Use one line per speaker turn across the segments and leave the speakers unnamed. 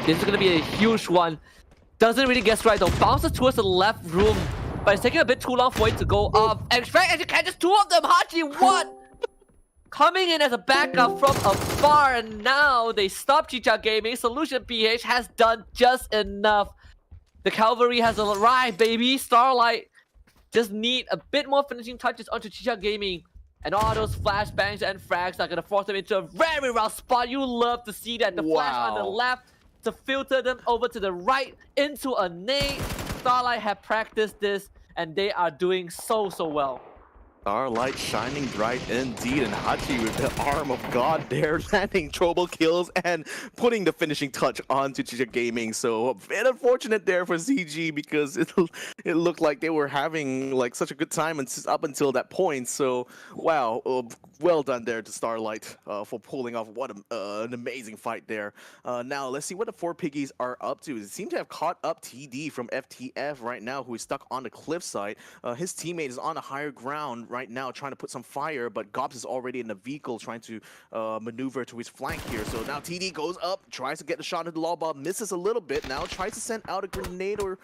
This is gonna be a huge one. Doesn't really get straight though. Bounces towards the left room, but it's taking a bit too long for it to go up. And as you can, just two of them. Hachi, what? Coming in as a backup from afar, and now they stop Chicha Gaming. Solution PH has done just enough. The cavalry has arrived, baby. Starlight just need a bit more finishing touches onto Chicha Gaming. And all those flashbangs and frags are gonna force them into a very rough spot. You love to see that. The flash on the left to filter them over to the right into a nade. Starlight have practiced this, and they are doing so well.
Starlight shining bright indeed, and Hachi with the arm of God there, landing trouble kills and putting the finishing touch onto Chicha Gaming. So a bit unfortunate there for ZG, because it looked like they were having like such a good time up until that point. So wow, well done there to Starlight for pulling off what an amazing fight there. Now let's see what the four piggies are up to. They seem to have caught up TD from FTF right now, who is stuck on the cliffside. His teammate is on the higher ground right now trying to put some fire, but Gops is already in the vehicle trying to maneuver to his flank here. So now TD goes up, tries to get the shot at the lob ball, misses a little bit, now tries to send out a grenade or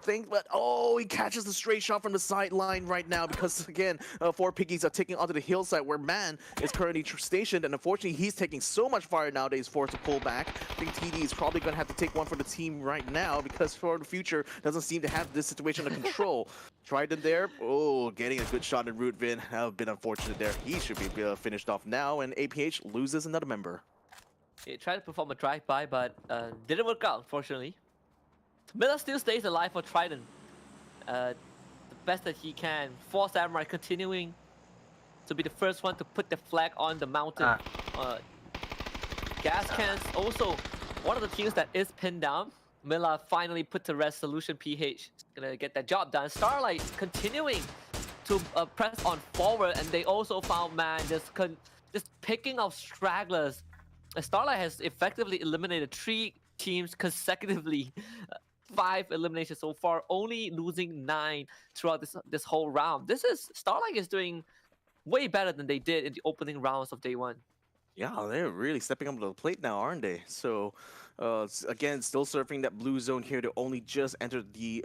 thing, but oh, he catches the straight shot from the sideline right now, because again, four piggies are taking onto the hillside where Man is currently stationed, and unfortunately he's taking so much fire nowadays, forced to pull back. I think TD is probably going to have to take one for the team right now, because for the future doesn't seem to have this situation under control. Trident there, oh, getting a good shot in Rootvin. A bit unfortunate there. He should be finished off now, and APH loses another member.
He tried to perform a drive-by, but didn't work out, unfortunately. Miller still stays alive for Trident. The best that he can. 4 Samurai continuing to be the first one to put the flag on the mountain. Gas cans also one of the teams that is pinned down. Miller finally put to rest Solution PH. Gonna get that job done. Starlight continuing to press on forward, and they also found Man just picking off stragglers. Starlight has effectively eliminated 3 teams consecutively. 5 eliminations so far, only losing 9 throughout this whole round. Starlight is doing way better than they did in the opening rounds of day 1.
Yeah, they're really stepping up to the plate now, aren't they? So, again, still surfing that blue zone here. They only just entered the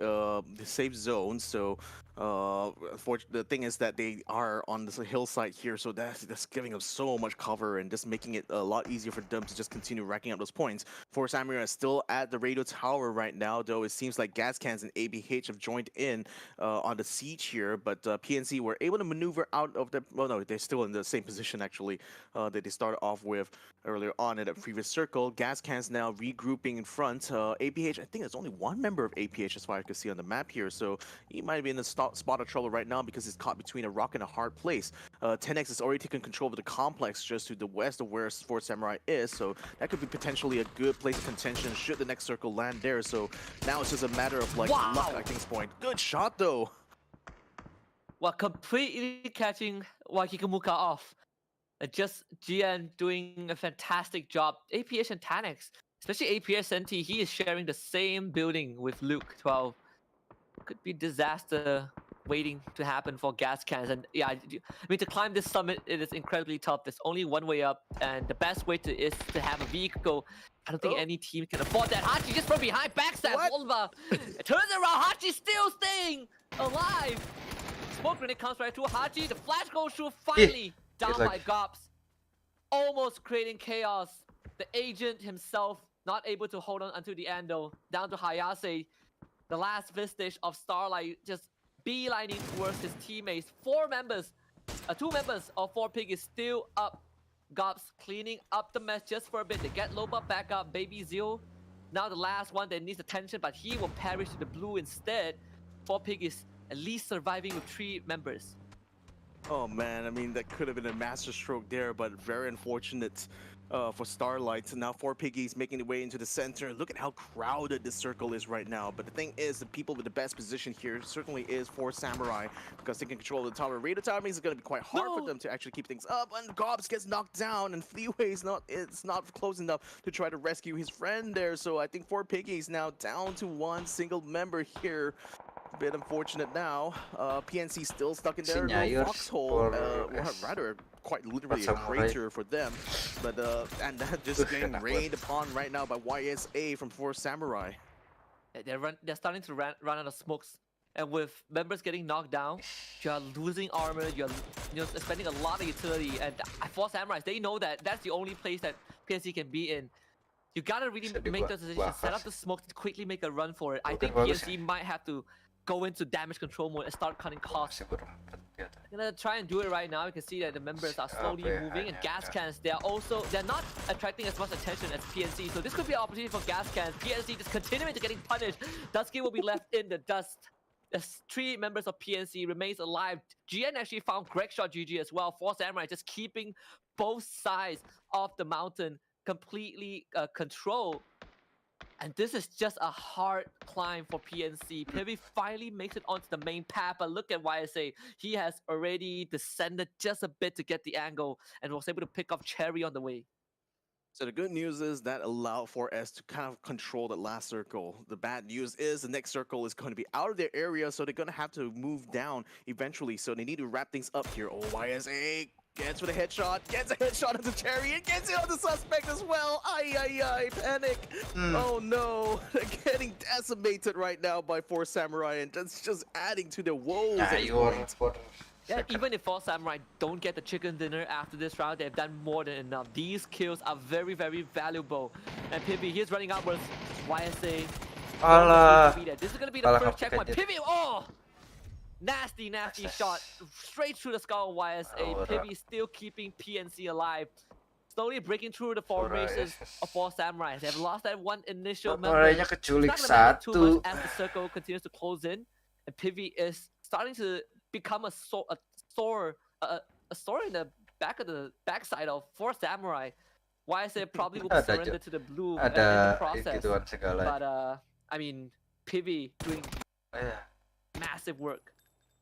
safe zone. So, the thing is that they are on this hillside here, so that's giving them so much cover and just making it a lot easier for them to just continue racking up those points. Four Samurai is still at the radio tower right now, though it seems like Gas Cans and ABH have joined in on the siege here, but PNC were able to maneuver out of the... Well, no, they're still in the same position, actually, that they started off with earlier on in that previous circle. Gas Cans now regrouping in front. APH, I think there's only one member of APH as far as I can see on the map here, so he might be in the spot of trouble right now because he's caught between a rock and a hard place. 10X has already taken control of the complex just to the west of where Four Samurai is, so that could be potentially a good place of contention should the next circle land there. So now it's just a matter of like luck at this point. Good shot though.
Well, completely catching Wakikamuka off. Just GN doing a fantastic job. APH and 10X, especially APH NT, he is sharing the same building with Luke 12. Could be disaster waiting to happen for Gas Cans. And yeah, I mean, to climb this summit, it is incredibly tough. There's only one way up, and the best way is to have a vehicle. I don't think any team can afford that. Hachi just from behind, backstab Oliver. It turns around, Hachi still staying alive. Smoke grenade comes right through Hachi. The flash goes through finally. Down by Gops. Almost creating chaos. The agent himself not able to hold on until the end though. Down to Hayase. The last vestige of Starlight just beelining towards his teammates. 2 members of 4 Pig is still up. Gops cleaning up the mess just for a bit. They get Loba back up. Baby Zio. Now the last one that needs attention, but he will perish to the blue instead. 4 Pig is at least surviving with 3 members.
Oh man, I mean, that could have been a master stroke there, but very unfortunate for Starlight. So now 4 Piggies making their way into the center. Look at how crowded this circle is right now. But the thing is, the people with the best position here certainly is 4 Samurai, because they can control the tower. Radio tower means it's going to be quite hard for them to actually keep things up. And Gobs gets knocked down, and Fleeway it's not close enough to try to rescue his friend there. So I think 4 Piggies now down to 1 single member here. A bit unfortunate now. PNC still stuck in their little foxhole, or rather quite literally a crater for them. But and that just getting rained upon right now by YSA from Force Samurai.
They're starting to run out of smokes, and with members getting knocked down, you're losing armor. You're spending a lot of utility. And for Samurais, they know that that's the only place that PNC can be in. You gotta really make those decisions. Set up the smoke to quickly make a run for it. I think PNC might have to go into damage control mode and start cutting costs. I'm gonna try and do it right now. You can see that the members are slowly moving, and gas cans, they're not attracting as much attention as PNC. So this could be an opportunity for gas cans. PNC just continuing to getting punished. Dusky will be left in the dust. There's 3 members of PNC remains alive. GN actually found Greg shot GG as well. Force Samurai just keeping both sides of the mountain completely controlled. And this is just a hard climb for PNC. Pivy finally makes it onto the main path, but look at YSA. He has already descended just a bit to get the angle and was able to pick up Cherry on the way.
So the good news is that allowed for S to kind of control the last circle. The bad news is the next circle is going to be out of their area, so they're going to have to move down eventually. So they need to wrap things up here. Oh, YSA gets with a headshot, gets a headshot onto Cherry, and gets it on the suspect as well. Ay, panic. Oh no, they're getting decimated right now by Force Samurai, and that's just adding to their woes.
Yeah, even if Force Samurai don't get the chicken dinner after this round, they've done more than enough. These kills are very, very valuable. And Pivy, he's running outwards. YSA. This is going to be the first checkpoint. Pivy, oh! Nasty shot. Straight through the skull of YSA. Pivy still keeping PNC alive. Slowly breaking through the formations of Force Samurai. They have lost that one initial member. It's not going to matter too much as the circle continues to close in. And Pivy is starting to become a sore in the backside of Force Samurai. YSA probably will surrender to the blue in the process. But I mean, Pivy doing massive work.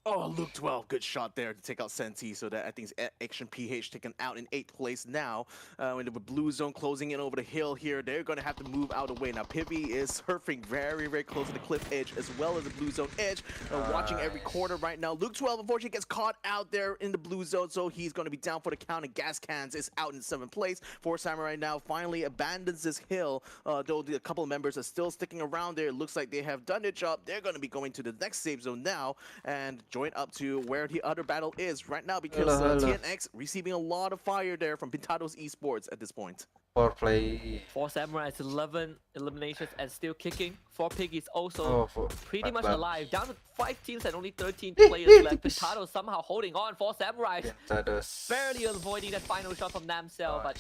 Oh, Luke 12, good shot there to take out Senti, so that I think it's Action PH taken out in 8th place now. With the blue zone closing in over the hill here, they're going to have to move out of the way. Now, Pivy is surfing very, very close to the cliff edge as well as the blue zone edge. Watching every corner right now. Luke 12, unfortunately, gets caught out there in the blue zone, so he's going to be down for the count, and Gas Cans is out in 7th place. Force Samurai now finally abandons this hill, though a couple of members are still sticking around there. It looks like they have done their job. They're going to be going to the next safe zone now, and join up to where the other battle is right now, because TNX receiving a lot of fire there from Pintados Esports at this point.
Force Samurai is 11 eliminations and still kicking. 4Pig is also pretty much alive. Down to 5 teams and only 13 players left. Pintados somehow holding on. Force Samurai barely avoiding that final shot from Namcel, but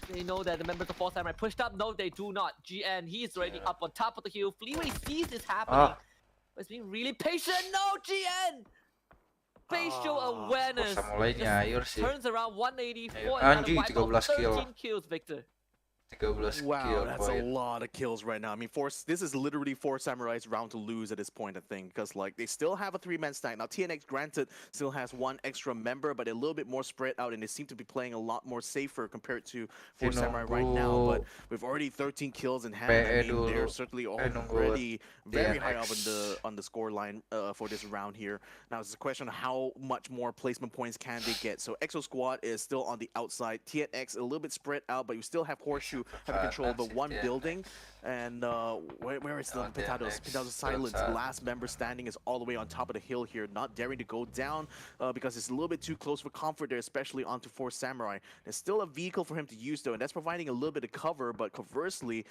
they know that the members of Force Samurai pushed up. No, they do not. GN, he's already up on top of the hill. Fleeway sees this happening. But it's being really patient. No, GN! Facial awareness turns around 184 and wipe out 13 kills, Victor.
Wow, that's a lot of kills right now. I mean, this is literally Force Samurai's round to lose at this point, I think, because like they still have a 3-man stack. Now, TNX, granted, still has 1 extra member, but a little bit more spread out, and they seem to be playing a lot more safer compared to Force Samurai right now. But with already 13 kills in hand, I mean, they're certainly already very high up on the score line for this round here. Now, it's a question of how much more placement points can they get. So Exo Squad is still on the outside. TNX a little bit spread out, but you still have Horseshoe having control over 1 building. And where is the Pintados? Pintados silence. The last member standing is all the way on top of the hill here, not daring to go down because it's a little bit too close for comfort there, especially onto Force Samurai. There's still a vehicle for him to use though, and that's providing a little bit of cover, but conversely,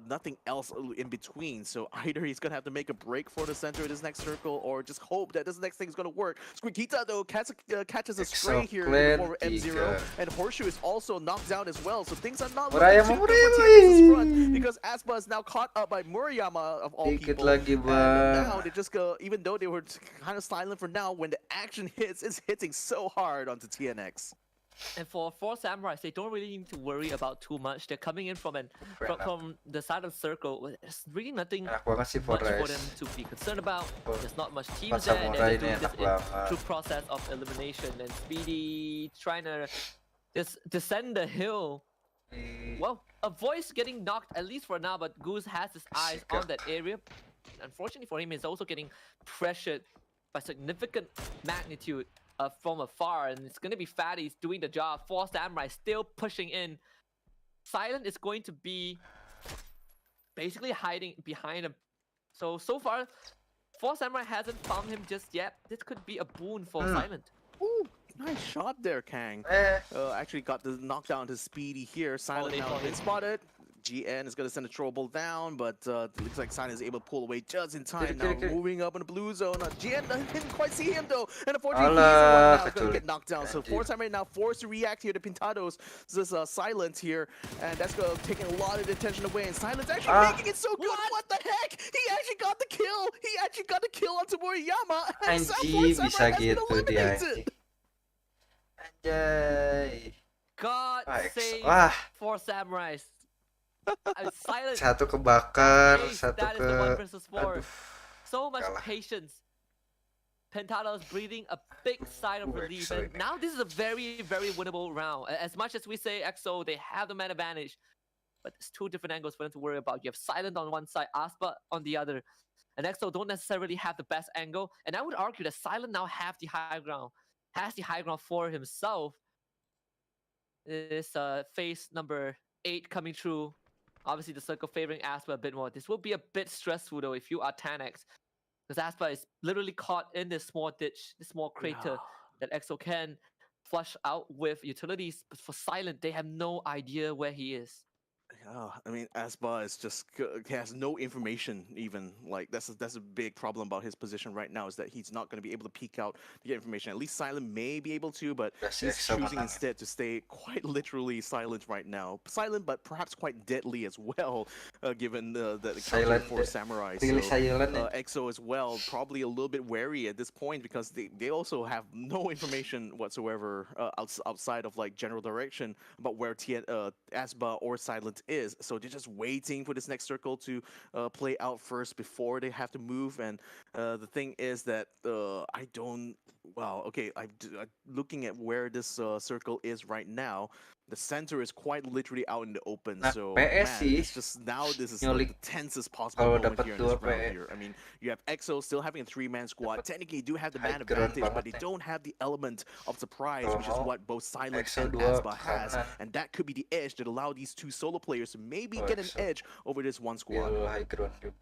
nothing else in between. So either he's gonna have to make a break for the center of this next circle, or just hope that this next thing is gonna work. Squeakita though catches a stray here for M0, and Horseshoe is also knocked down as well. So things are not looking too good for TNX's front, because Aspa is now caught up by Murayama of all people. And now they just go, even though they were kind of silent for now, when the action hits, it's hitting so hard onto TNX.
And for Samurais, they don't really need to worry about too much. They're coming in from the side of the circle. There's really nothing much for them to be concerned about. There's not much teams there. They're doing this through process of elimination. And Speedy trying to just descend the hill. Well, a voice getting knocked at least for now, but Goose has his eyes on that area. Unfortunately for him, he's also getting pressured by significant magnitude from afar, and it's gonna be Fatty's doing the job. 4 Samurai still pushing in. Silent is going to be basically hiding behind him. So far, 4 Samurai hasn't found him just yet. This could be a boon for Silent.
Ooh, nice shot there, Kang. Actually got the knockdown to Speedy here. Silent now been spotted. GN is going to send a trouble down, but it looks like Silent is able to pull away just in time. Now moving up in the blue zone. GN didn't quite see him though, and unfortunately he's now going to get knocked down. So 4 Samurai now forced to react here to Pintados. This is Silent here, and that's going to take a lot of the attention away. And Silent's actually making it so good. What the heck? He actually got the kill. He actually got the kill onto Moriyama. And 4 Samurai has been eliminated.
Anjay.
God save 4 Samurais. Silent.
Satu kebakar, satu
that
ke.
Is the 1 versus 4.
Aduh,
so much
kalah.
patience. Pentados breathing a big sigh of relief. And now this is a very, very winnable round. As much as we say EXO, they have the man advantage, but there's 2 different angles for them to worry about. You have Silent on one side, Aspa on the other. And EXO don't necessarily have the best angle. And I would argue that Silent now have the high ground, has the high ground for himself. This phase number 8 coming through. Obviously, the circle favoring Aspa a bit more. This will be a bit stressful though if you are Tanex, because Aspa is literally caught in this small ditch, this small crater that EXO can flush out with utilities. But for Silent, they have no idea where he is.
I mean, Aspa is just he has no information even. Like that's a big problem about his position right now, is that he's not going to be able to peek out to get information. At least Silent may be able to, but he's choosing instead to stay quite literally silent right now. Silent, but perhaps quite deadly as well, given the silent for Samurai. So, EXO as well, probably a little bit wary at this point, because they also have no information whatsoever outside of like general direction about where Aspa or Silent is. So they're just waiting for this next circle to play out first before they have to move. And the thing is that I don't. Wow. Okay. I'm looking at where this circle is right now. The center is quite literally out in the open. So man, it's just now this is like the tensest possible moment here in this round here. I mean, you have EXO still having a 3-man squad. Technically, you do have the man advantage, but they don't have the element of surprise, which is what both Silent and Aspa has. And that could be the edge that allow these 2 solo players to maybe get an edge over this one squad.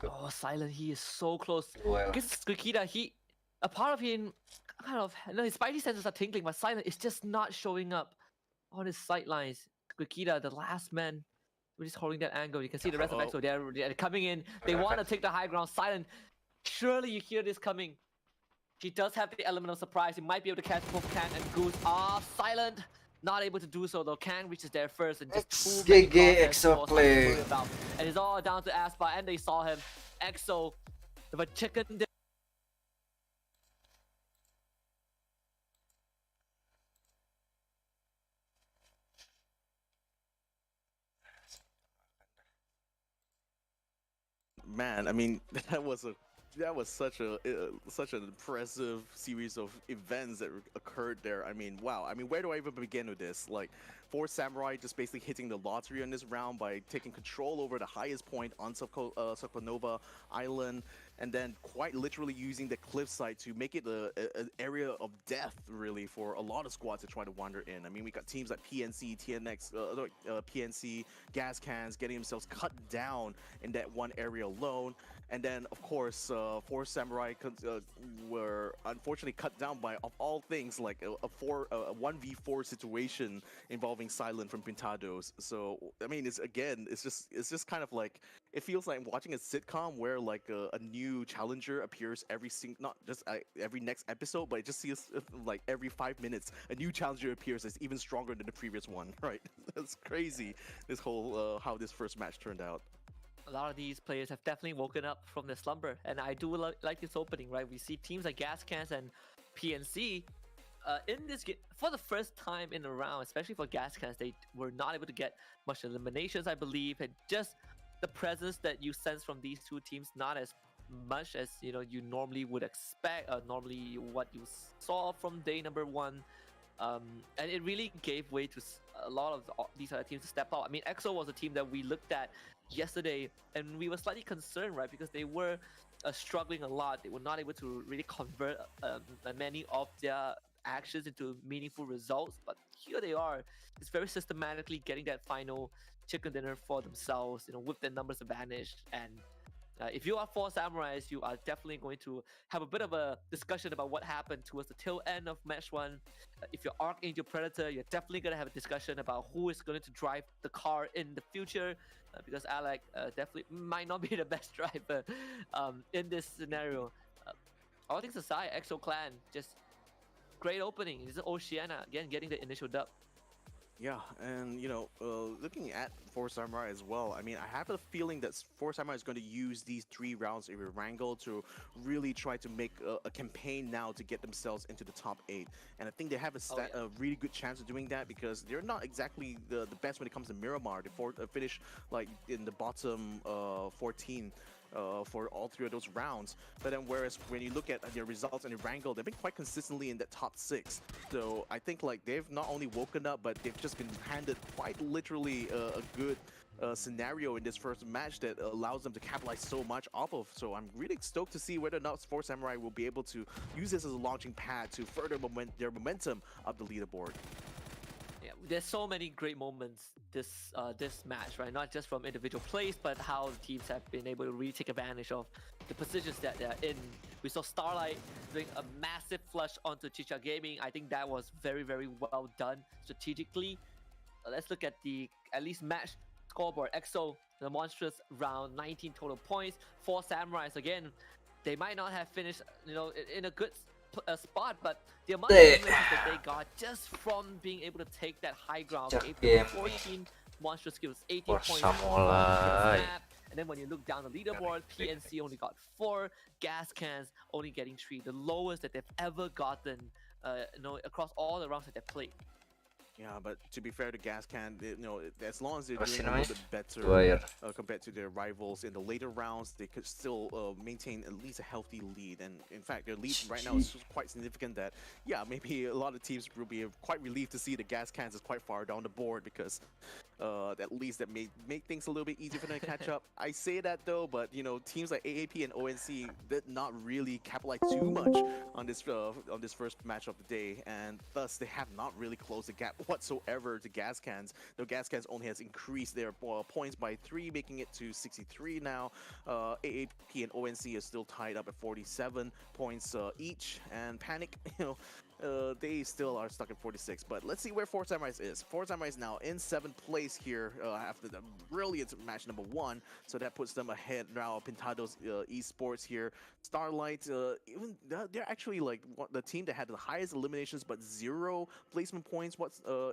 Oh, Silent, he is so close. Because Squikita, a part of him, kind of, his spidey senses are tingling, but Silent is just not showing up on his sidelines. Squikita, the last man, we're just holding that angle. You can see the rest of EXO, they're coming in. They want to take the high ground. Silent, surely you hear this coming. He does have the element of surprise. He might be able to catch both Kang and Goose. Silent, not able to do so though. Kang reaches there first, and just too many
EXO play.
And it's all down to Aspa, and they saw him. EXO with a chicken dinner.
Man, I mean, that was such an impressive series of events that occurred there. I mean, wow. I mean, where do I even begin with this? Like, 4 Samurai just basically hitting the lottery on this round by taking control over the highest point on Supernova Island, and then quite literally using the cliffside to make it an area of death, really, for a lot of squads to try to wander in. I mean, we got teams like PNC, TNX, PNC, Gas Cans getting themselves cut down in that one area alone. And then, of course, 4 Samurai were unfortunately cut down by, of all things, like a 1v4 situation involving Silent from Pintados. So, I mean, it's just kind of like, it feels like watching a sitcom where like a new challenger appears not just every next episode, but it just seems like every 5 minutes a new challenger appears that's even stronger than the previous one, right? That's crazy, this whole how this first match turned out.
A lot of these players have definitely woken up from their slumber, and I do like this opening, right? We see teams like Gas Cans and PNC in this game for the first time in a round, especially for Gas Cans. They were not able to get much eliminations, I believe, and just the presence that you sense from these 2 teams, not as much as you normally would expect, normally what you saw from day number 1. And it really gave way to a lot of these other teams to step out. I mean, EXO was a team that we looked at yesterday, and we were slightly concerned, right? Because they were struggling a lot. They were not able to really convert many of their actions into meaningful results. But here they are, it's very systematically getting that final chicken dinner for themselves, with their numbers advantage. And if you are four samurais, you are definitely going to have a bit of a discussion about what happened towards the tail end of match one. If you're Archangel Predator, you're definitely going to have a discussion about who is going to drive the car in the future, because Alec definitely might not be the best driver in this scenario. All things aside, EXO Clan, just great opening. This is Oceania again getting the initial dub.
Yeah, and looking at Four Samurai as well, I mean, I have a feeling that Four Samurai is going to use these 3 rounds of Wrangle to really try to make a campaign now to get themselves into the top 8. And I think they have a really good chance of doing that because they're not exactly the best when it comes to Miramar. They finish like in the bottom 14. For all 3 of those rounds, but then whereas when you look at their results in the Wrangle, they've been quite consistently in that top 6. So I think like they've not only woken up, but they've just been handed quite literally a good scenario in this first match that allows them to capitalize so much off of. So I'm really stoked to see whether or not Four Samurai will be able to use this as a launching pad to further their momentum up the leaderboard.
Yeah, there's so many great moments this match, right? Not just from individual plays, but how the teams have been able to really take advantage of the positions that they're in. We saw Starlight doing a massive flush onto Chicha Gaming. I think that was very, very well done strategically. Let's look at the at least match scoreboard. EXO, the monstrous round, 19 total points. 4 Samurais again. They might not have finished, in a good spot, but the amount of eliminations that they got just from being able to take that high ground, 14 monstrous skills, 18 points
Samurai.
and then when you look down the leaderboard, PNC only got 4, Gas Cans only getting 3, the lowest that they've ever gotten, across all the rounds that they've played.
Yeah, but to be fair to Gas Can, as long as they're doing a little bit better compared to their rivals in the later rounds, they could still maintain at least a healthy lead. And in fact, their lead right now is quite significant that, yeah, maybe a lot of teams will be quite relieved to see the Gas Cans is quite far down the board because at least that may make things a little bit easier for them to catch up. I say that though, but teams like AAP and ONC did not really capitalize too much on this first match of the day, and thus they have not really closed the gap whatsoever to Gas Cans. Though Gas Cans only has increased their points by 3, making it to 63 now. AAP and ONC are still tied up at 47 points each, and Panic, they still are stuck at 46. But let's see where Four Samurais is. Four Samurais now in 7th place here after the brilliant match number 1. So that puts them ahead now of Pintados Esports here. Starlight, even they're actually like the team that had the highest eliminations but 0 placement points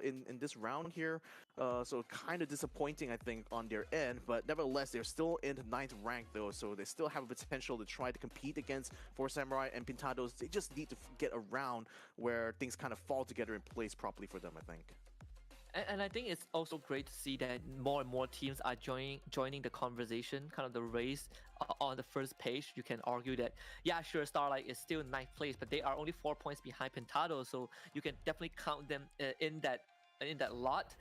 in this round here. So kind of disappointing, I think, on their end. But nevertheless, they're still in the 9th rank though, so they still have a potential to try to compete against Four Samurai and Pintados. They just need to get around where things kind of fall together in place properly for them, I think.
And I think it's also great to see that more and more teams are joining the conversation, kind of the race on the first page. You can argue that, yeah, sure, Starlight is still in 9th place, but they are only 4 points behind Pentado, so you can definitely count them in that lot.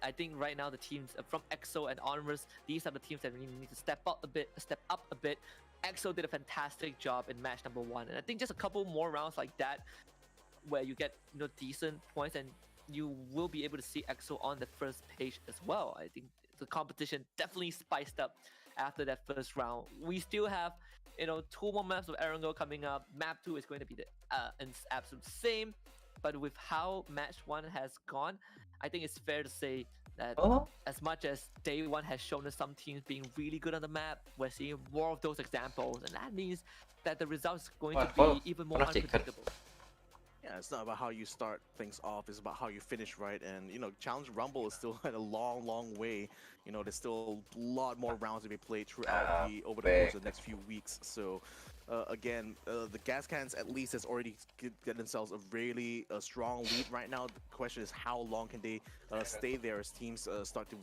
I think right now the teams from EXO and onwards, these are the teams that really need to step up a bit. EXO did a fantastic job in match number 1, and I think just a couple more rounds like that, where you get decent points, and you will be able to see EXO on the first page as well. I think the competition definitely spiced up after that first round. We still have 2 more maps of Erangel coming up. Map 2 is going to be the absolute same, but with how match 1 has gone, I think it's fair to say that as much as day 1 has shown us some teams being really good on the map, we're seeing more of those examples, and that means that the result is going to be even more unpredictable.
Yeah, it's not about how you start things off, it's about how you finish, right? And Challenge Rumble is still at a long way. There's still a lot more rounds to be played throughout over the course of the next few weeks. So again, the Gas Cans at least has already get themselves a really strong lead right now. The question is how long can they stay there as teams start to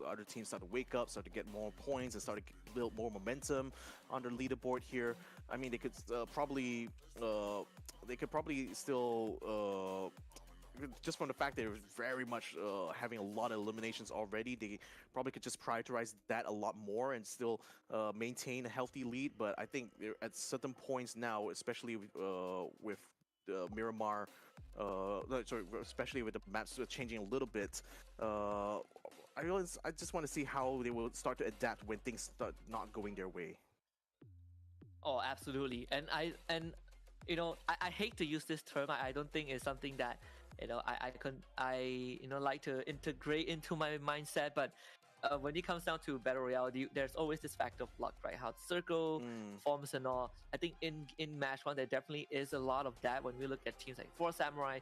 other teams start to wake up, start to get more points, and start to build more momentum on their leaderboard here. I mean, they could probably still just from the fact they're very much having a lot of eliminations already, they probably could just prioritize that a lot more and still maintain a healthy lead. But I think they're at certain points now, especially with Miramar. No, sorry, especially with the maps changing a little bit. I just want to see how they will start to adapt when things start not going their way.
Oh, absolutely. I hate to use this term. I don't think it's something that I like to integrate into my mindset. But when it comes down to battle royale, there's always this factor of luck, right? How the circle
Mm,
forms and all. I think in match one there definitely is a lot of that when we look at teams like Four Samurai.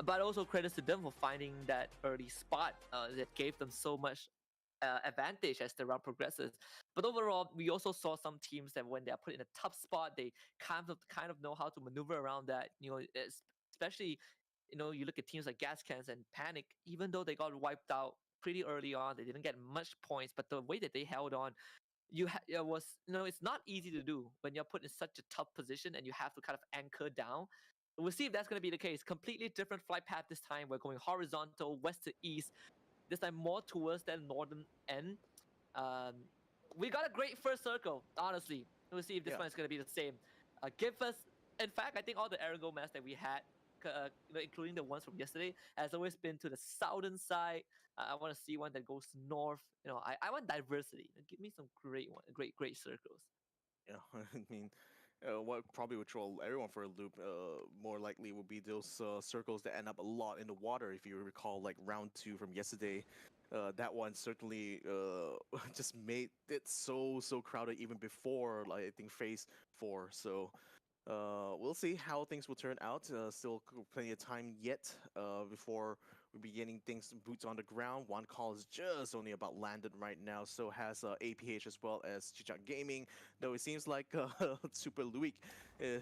But also credits to them for finding that early spot that gave them so much advantage as the round progresses. But overall, we also saw some teams that when they are put in a tough spot, they kind of know how to maneuver around that. Especially you look at teams like Gascans and Panic, even though they got wiped out pretty early on, they didn't get much points, but the way that they held on, it was it's not easy to do when you're put in such a tough position and you have to kind of anchor down. We'll see if that's going to be the case. Completely different flight path this time. We're going horizontal, west to east. This time more towards that northern end. Um, we got a great first circle, honestly. We'll see if this
yeah.
one is going to be the same. Give us, in fact, I think all the Arago maps that we had, including the ones from yesterday, has always been to the southern side. I want to see one that goes north. I want diversity. Give me some great circles.
Yeah, I mean, what probably would throw everyone for a loop, more likely would be those circles that end up a lot in the water. If you recall, like round two from yesterday, that one certainly just made it so crowded even before, like I think phase four. So we'll see how things will turn out. Still plenty of time yet before we're beginning things boots on the ground. One call is just only about landed right now. So has APH as well as Chichat Gaming. Though it seems like Super Luik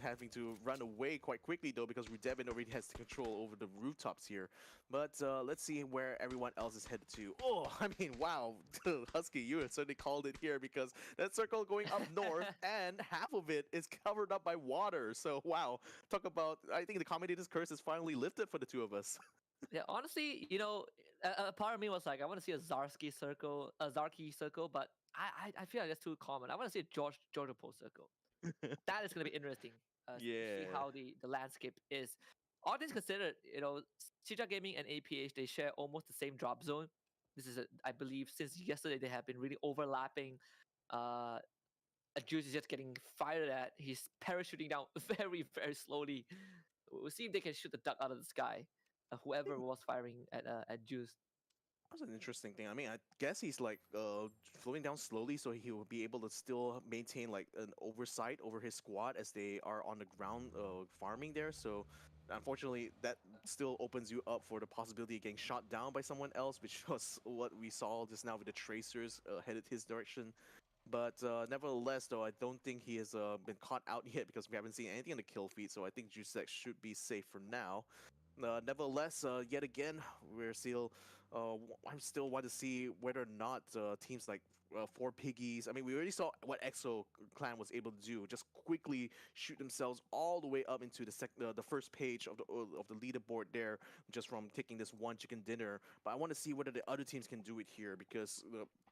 having to run away quite quickly though because Rudevin already has the control over the rooftops here. But let's see where everyone else is headed to. Oh, I mean, wow, Husky, you have certainly called it here because that circle going up north and half of it is covered up by water. So wow, talk about. I think the commentator's curse is finally lifted for the two of us.
Yeah, honestly, a part of me was like, I want to see a Zarky circle, but I feel like that's too common. I want to see a Georgia Post circle. That is going to be interesting to see
Yeah.
how the landscape is. All things considered, Chija Gaming and APH, they share almost the same drop zone. This is, I believe, since yesterday they have been really overlapping. Uh, a Juice is just getting fired at. He's parachuting down very slowly. We'll see if they can shoot the duck out of the sky. Whoever was firing at Juice.
That's an interesting thing. I mean, I guess he's like flowing down slowly, so he will be able to still maintain like an oversight over his squad as they are on the ground farming there. So, unfortunately, that still opens you up for the possibility of getting shot down by someone else, which was what we saw just now with the tracers headed his direction. But nevertheless, though, I don't think he has been caught out yet because we haven't seen anything on the kill feed. So I think Jusek should be safe for now. Nevertheless, yet again, we're still. I'm still want to see whether or not teams like Four Piggies. I mean, we already saw what EXO clan was able to do. Just quickly shoot themselves all the way up into the first page of the leaderboard there, just from taking this one chicken dinner. But I want to see whether the other teams can do it here because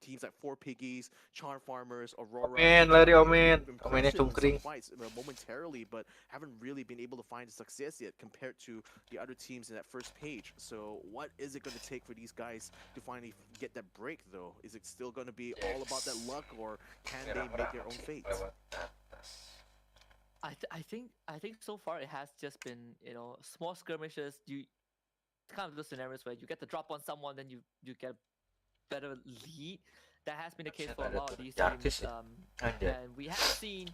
teams like Four Piggies, Charm Farmers, Aurora,
Omen,
Chichat
lari
Gaming,
Omen.
they've been
Omennya
pressured in some
cungkring.
fights momentarily, but haven't really been able to find success yet compared to the other teams in that first page. So what is it going to take for these guys to finally get that break though? Is it still going to be all about that luck or can they make their own fate?
I think so far it has just been small skirmishes. You kind of those scenarios where you get the drop on someone, then you get a better lead. That has been the case for a lot of these teams. And we have seen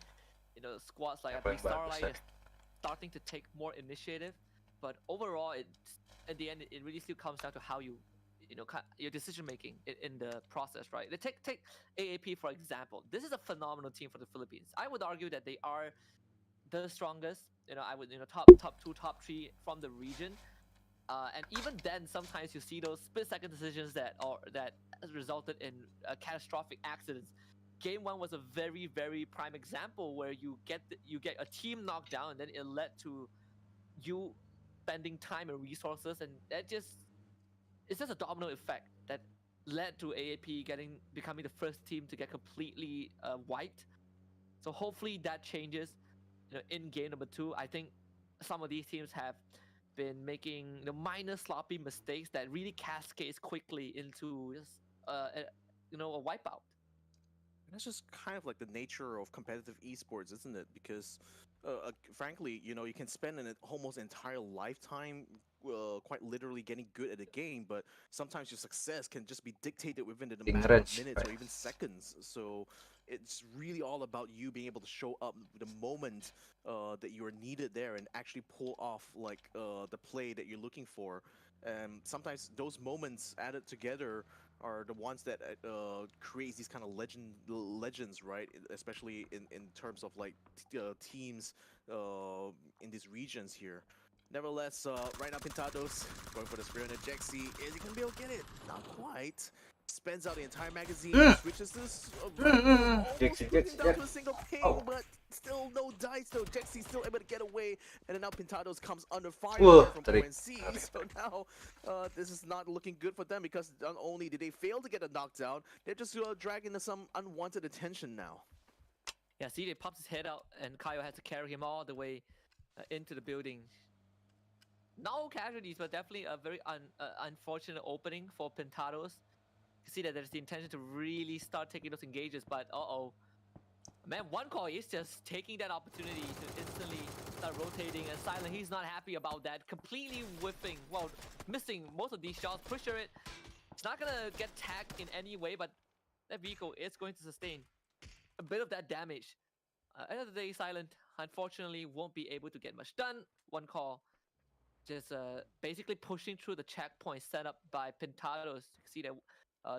squads like I believe Starlight is starting to take more initiative, but overall at the end it really still comes down to how your decision making in the process, right? Take AAP for example. This is a phenomenal team for the Philippines. I would argue that they are the strongest. I would top two, top three from the region. And even then, sometimes you see those split-second decisions that resulted in catastrophic accidents. Game one was a very prime example where you get a team knocked down, and then it led to you spending time and resources, and it's just a domino effect that led to AAP becoming the first team to get completely wiped. So hopefully that changes. In game number two, I think some of these teams have been making the minor sloppy mistakes that really cascades quickly into just, a wipeout.
And that's just kind of like the nature of competitive esports, isn't it? Because, frankly, you can spend an almost entire lifetime, quite literally getting good at a game, but sometimes your success can just be dictated within a
In
matter of
range,
minutes or even seconds. So it's really all about you being able to show up the moment that you are needed there and actually pull off like the play that you're looking for. And sometimes those moments added together are the ones that creates these kind of legends, right? Especially in terms of like teams in these regions here. Nevertheless, right now Pintados going for the spear on the Jexy. Is he gonna be able to get it? Not quite. Spends out the entire magazine, switches this, almost
Jexy
putting
gets
down
it.
to a single ping,
Oh.
but still no dice though. Jexy still able to get away, and then now Pintados comes under fire
Whoa,
here from
tadi.
ONC. So now this is not looking good for them because not only did they fail to get a knockdown, they're just dragging some unwanted attention now.
Yeah, CJ pops his head out, and Kaio has to carry him all the way into the building. No casualties, but definitely a very unfortunate opening for Pintados. You see that there's the intention to really start taking those engages, but man, one call is just taking that opportunity to instantly start rotating, and Silent, he's not happy about that. Completely whiffing, well, missing most of these shots. Pusher it. It's not gonna get tagged in any way, but that vehicle is going to sustain a bit of that damage. End of the day, Silent, unfortunately, won't be able to get much done. One call, just basically pushing through the checkpoint set up by Pintados. You can see that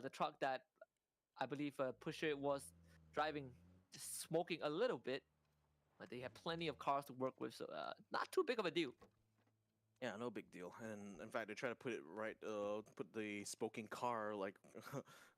the truck that I believe Pusher was driving, just smoking a little bit, but they have plenty of cars to work with, so not too big of a deal.
Yeah, no big deal. And in fact, they try to put it right, put the smoking car like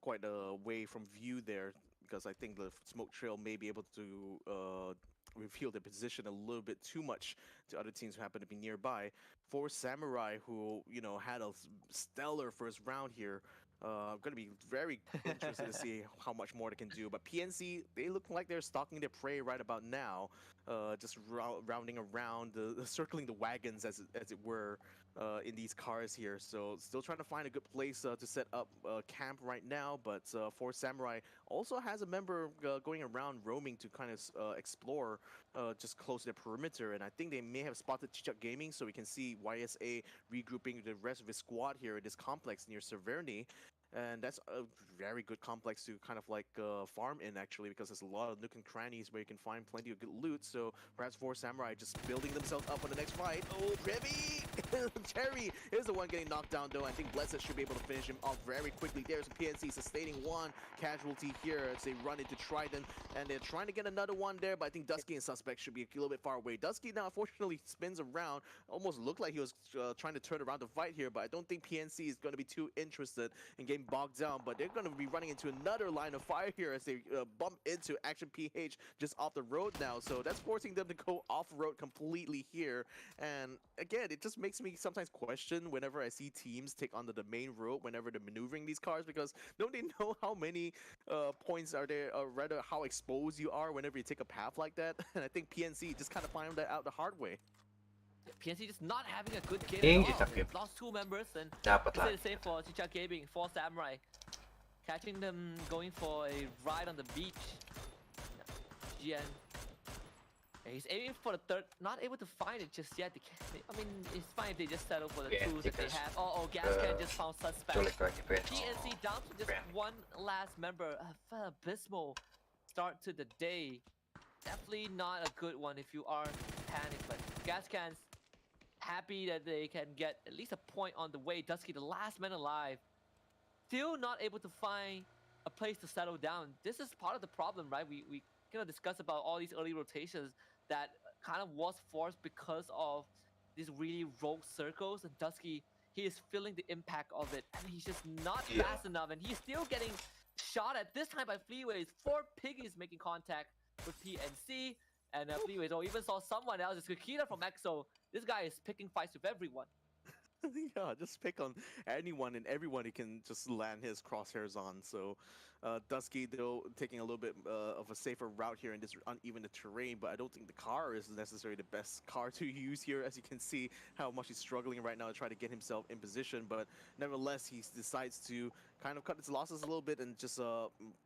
quite away from view there, because I think the smoke trail may be able to reveal their position a little bit too much to other teams who happen to be nearby. For Samurai, who had a stellar first round here, going to be very interested to see how much more they can do. But PNC, they look like they're stalking their prey right about now, just rounding around, circling the wagons as it were, in these cars here. So still trying to find a good place to set up camp right now. But for Samurai, also has a member going around roaming to kind of explore just close to the perimeter. And I think they may have spotted Chichak Gaming, so we can see YSA regrouping the rest of his squad here in this complex near Severny. And that's a very good complex to kind of like farm in, actually, because there's a lot of nook and crannies where you can find plenty of good loot. So perhaps for Samurai just building themselves up for the next fight. Oh, Privy! Cherry is the one getting knocked down though. I think Blessed should be able to finish him off very quickly. There's PNC sustaining one casualty here as they run into Trident, and they're trying to get another one there, but I think Dusky and Suspect should be a little bit far away. Dusky now unfortunately spins around, almost looked like he was trying to turn around the fight here, but I don't think PNC is going to be too interested in getting bogged down. But they're going to be running into another line of fire here as they bump into Action PH just off the road now, so that's forcing them to go off-road completely here. And again, it just makes me sometimes question whenever I see teams take onto the main road whenever they're maneuvering these cars, because don't they know how many points are there, or rather how exposed you are whenever you take a path like that? And I think PNC just kind of found that out the hard way.
PNC just not having a good game
King
at all.
Chichak
They've lost two members, and
Dapat
to say
lah.
the same for Chichak Gaming, for Samurai. Catching them going for a ride on the beach. GN. He's aiming for the third, not able to find it just yet. I mean, it's fine if they just settle for the
Yeah,
twos that they
because,
have. Oh, Gas Can just found suspect.
Sulit lagi Ben.
PNC down to just one last member. Abysmal start to the day. Definitely not a good one if you are panicked, but Gas Can's happy that they can get at least a point on the way. Dusky, the last man alive, still not able to find a place to settle down. This is part of the problem, right? We kind of discuss about all these early rotations that kind of was forced because of these really rogue circles, and Dusky, he is feeling the impact of it, and he's just not fast enough, and he's still getting shot at, this time by Fleaways. 4 piggies making contact with PNC, and Fleaways, even saw someone else. It's Kikita from EXO. This guy is picking fights with everyone.
Yeah, just pick on anyone and everyone he can just land his crosshairs on. So, Dusky though taking a little bit of a safer route here in this uneven terrain, but I don't think the car is necessarily the best car to use here. As you can see, how much he's struggling right now to try to get himself in position. But nevertheless, he decides to kind of cut his losses a little bit and just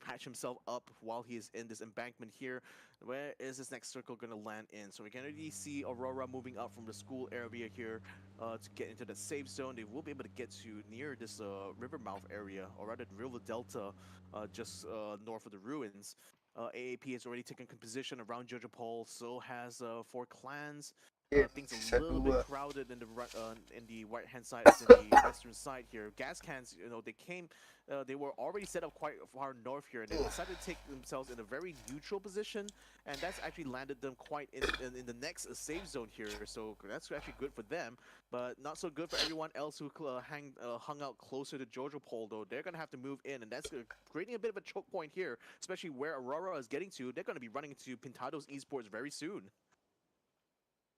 patch himself up while he is in this embankment here. Where is this next circle going to land in? So we can already see Aurora moving up from the school area here to get into the safe zone. They will be able to get to near this river mouth area, or rather the river delta, just north of the ruins. AAP has already taken position around Jojopol, so has 4 clans. Things a little bit crowded in the in the right hand side, as in the western side here. Gas cans, they came, they were already set up quite far north here, and they decided to take themselves in a very neutral position, and that's actually landed them quite in the next safe zone here. So that's actually good for them, but not so good for everyone else who hung out closer to Jojo Pole. Though they're gonna have to move in, and that's creating a bit of a choke point here, especially where Aurora is getting to. They're gonna be running into Pintados Esports very soon.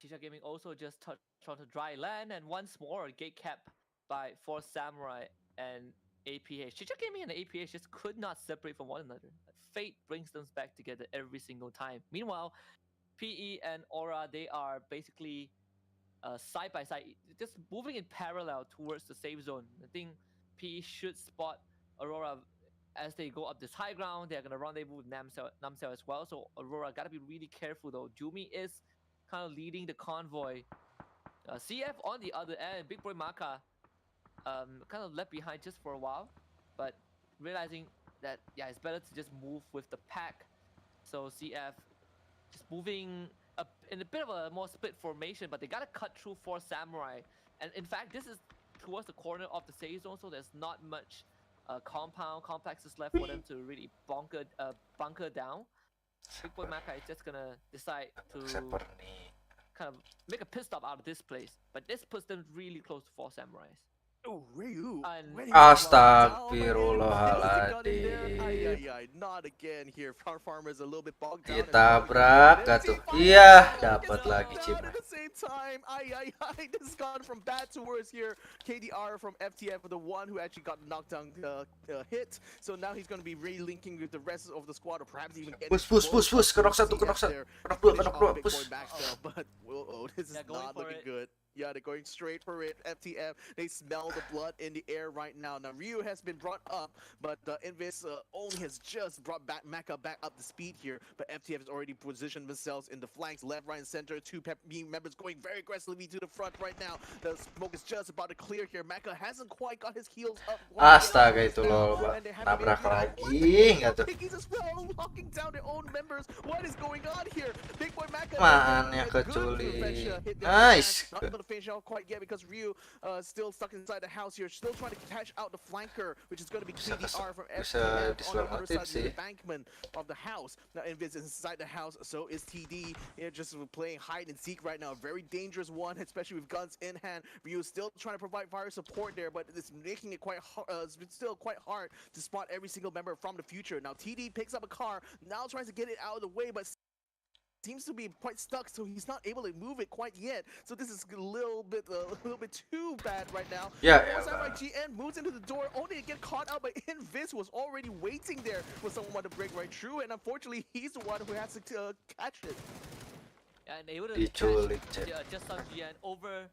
Chicha Gaming also just touched on the dry land, and once more gate capped by Force Samurai and APH. Chicha Gaming and APH just could not separate from one another. Fate brings them back together every single time. Meanwhile, PE and Aura, they are basically side by side, just moving in parallel towards the safe zone. I think PE should spot Aurora as they go up this high ground. They're gonna rendezvous with Namcel as well. So Aurora gotta be really careful though. Jumi is kind of leading the convoy. CF on the other end, Big Boy Maka, kind of left behind just for a while, but realizing that yeah, it's better to just move with the pack. So CF just moving in a bit of a more split formation, but they gotta cut through 4 Samurai. And in fact, this is towards the corner of the safe zone, so there's not much complexes left for them to really bunker down. Big Boy Maka is just gonna decide to kind of make a pit stop out of this place, but this puts them really close to 4 Samurais.
Oh, Ryu.
Astagfirullahaladzim.
Not again here. Farmer's a little bit bogged down.
Ditabrak atuh. Iya, dapat lagi Cima.
At the same time, this has gone from bad to worse here. KDR from FTF, the one who actually got knocked down hit. So now he's going to be relinking with the rest of the squad, or perhaps even getting
Push. Kenok satu. Kenok dua. Push.
But this is not looking good. Yeah, they're going straight for it. FTF, they smell the blood in the air right now. Now, Ryu has been brought up, but Invis only has just brought Maka back up the speed here. But FTF has already positioned themselves in the flanks, left, right, and center. 2 PEP members going very aggressively to the front right now. The smoke is just about to clear here. Maka hasn't quite got his heels up.
Astaga, itu loh, nabrak lagi. Nggak tuh.
Piggies as well, locking down their own members. What is going on here? Big Boy Maka.
Maannya kecuali. Nice.
Not able to finish out quite yet because Ryu still stuck inside the house here, still trying to catch out the flanker, which is going to be KDR from FTF on the other side of the embankment of the house. Now Invis is inside the house, so is TD. Here just playing hide and seek right now. Very dangerous one, especially with guns in hand. Ryu is still trying to provide fire support there, but it's making it still quite hard to spot every single member from the future. Now TD picks up a car, now tries to get it out of the way, but seems to be quite stuck, so he's not able to move it quite yet. So this is a little bit too bad right now.
Yeah.
GN moves into the door only to get caught out by Invis, was already waiting there for someone to break right through, and unfortunately he's the one who has to catch it.
And able to catch just on GN over,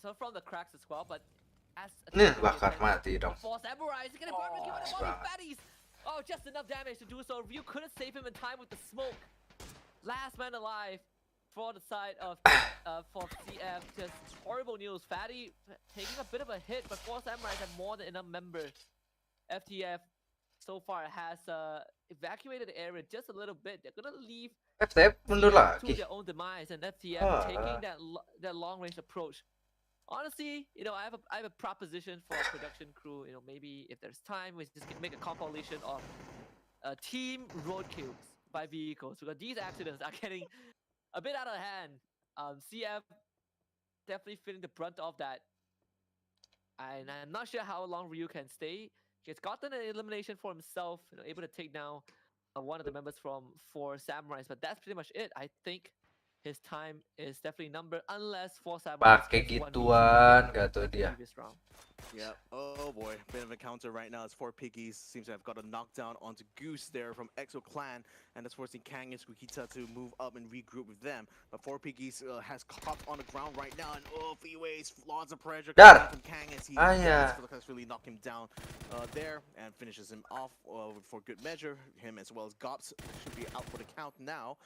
so from the cracks as well, but as
bakar mati dong.
4 Samurai is gonna burn him, give him fatties. Oh, just enough damage to do so. Ryu couldn't save him in time with the smoke. Last man alive for the side of for CF. Just horrible news. Fatty taking a bit of a hit, but 4 Samurais have more than enough members. FTF so far has evacuated the area just a little bit. They're gonna leave
FTF mundur
to
lagi.
their own demise, and FTF taking that long range approach. Honestly, I have a proposition for a production crew. Maybe if there's time, we just make a compilation of team roadkills by vehicles, because these accidents are getting a bit out of hand. CF definitely feeling the brunt of that, and I'm not sure how long Ryu can stay. He's gotten an elimination for himself, able to take down one of the members from 4 Samurais, but that's pretty much it. I think his time is definitely numbered unless 4 Samurais
Pakai
gets 1v2
gituan gak tuh
like the
dia.
previous round.
Yeah. Oh boy, bit of a counter right now. It's 4 piggies. Seems to have got a knockdown onto Goose there from Exo Clan, and that's forcing Kang and Squikita to move up and regroup with them. But 4 piggies has caught on the ground right now, and freeways, lots of pressure coming
Dar.
from Kang as he
Ah,
does
yeah.
successfully knock him down there and finishes him off for good measure. Him as well as Gops should be out for the count now.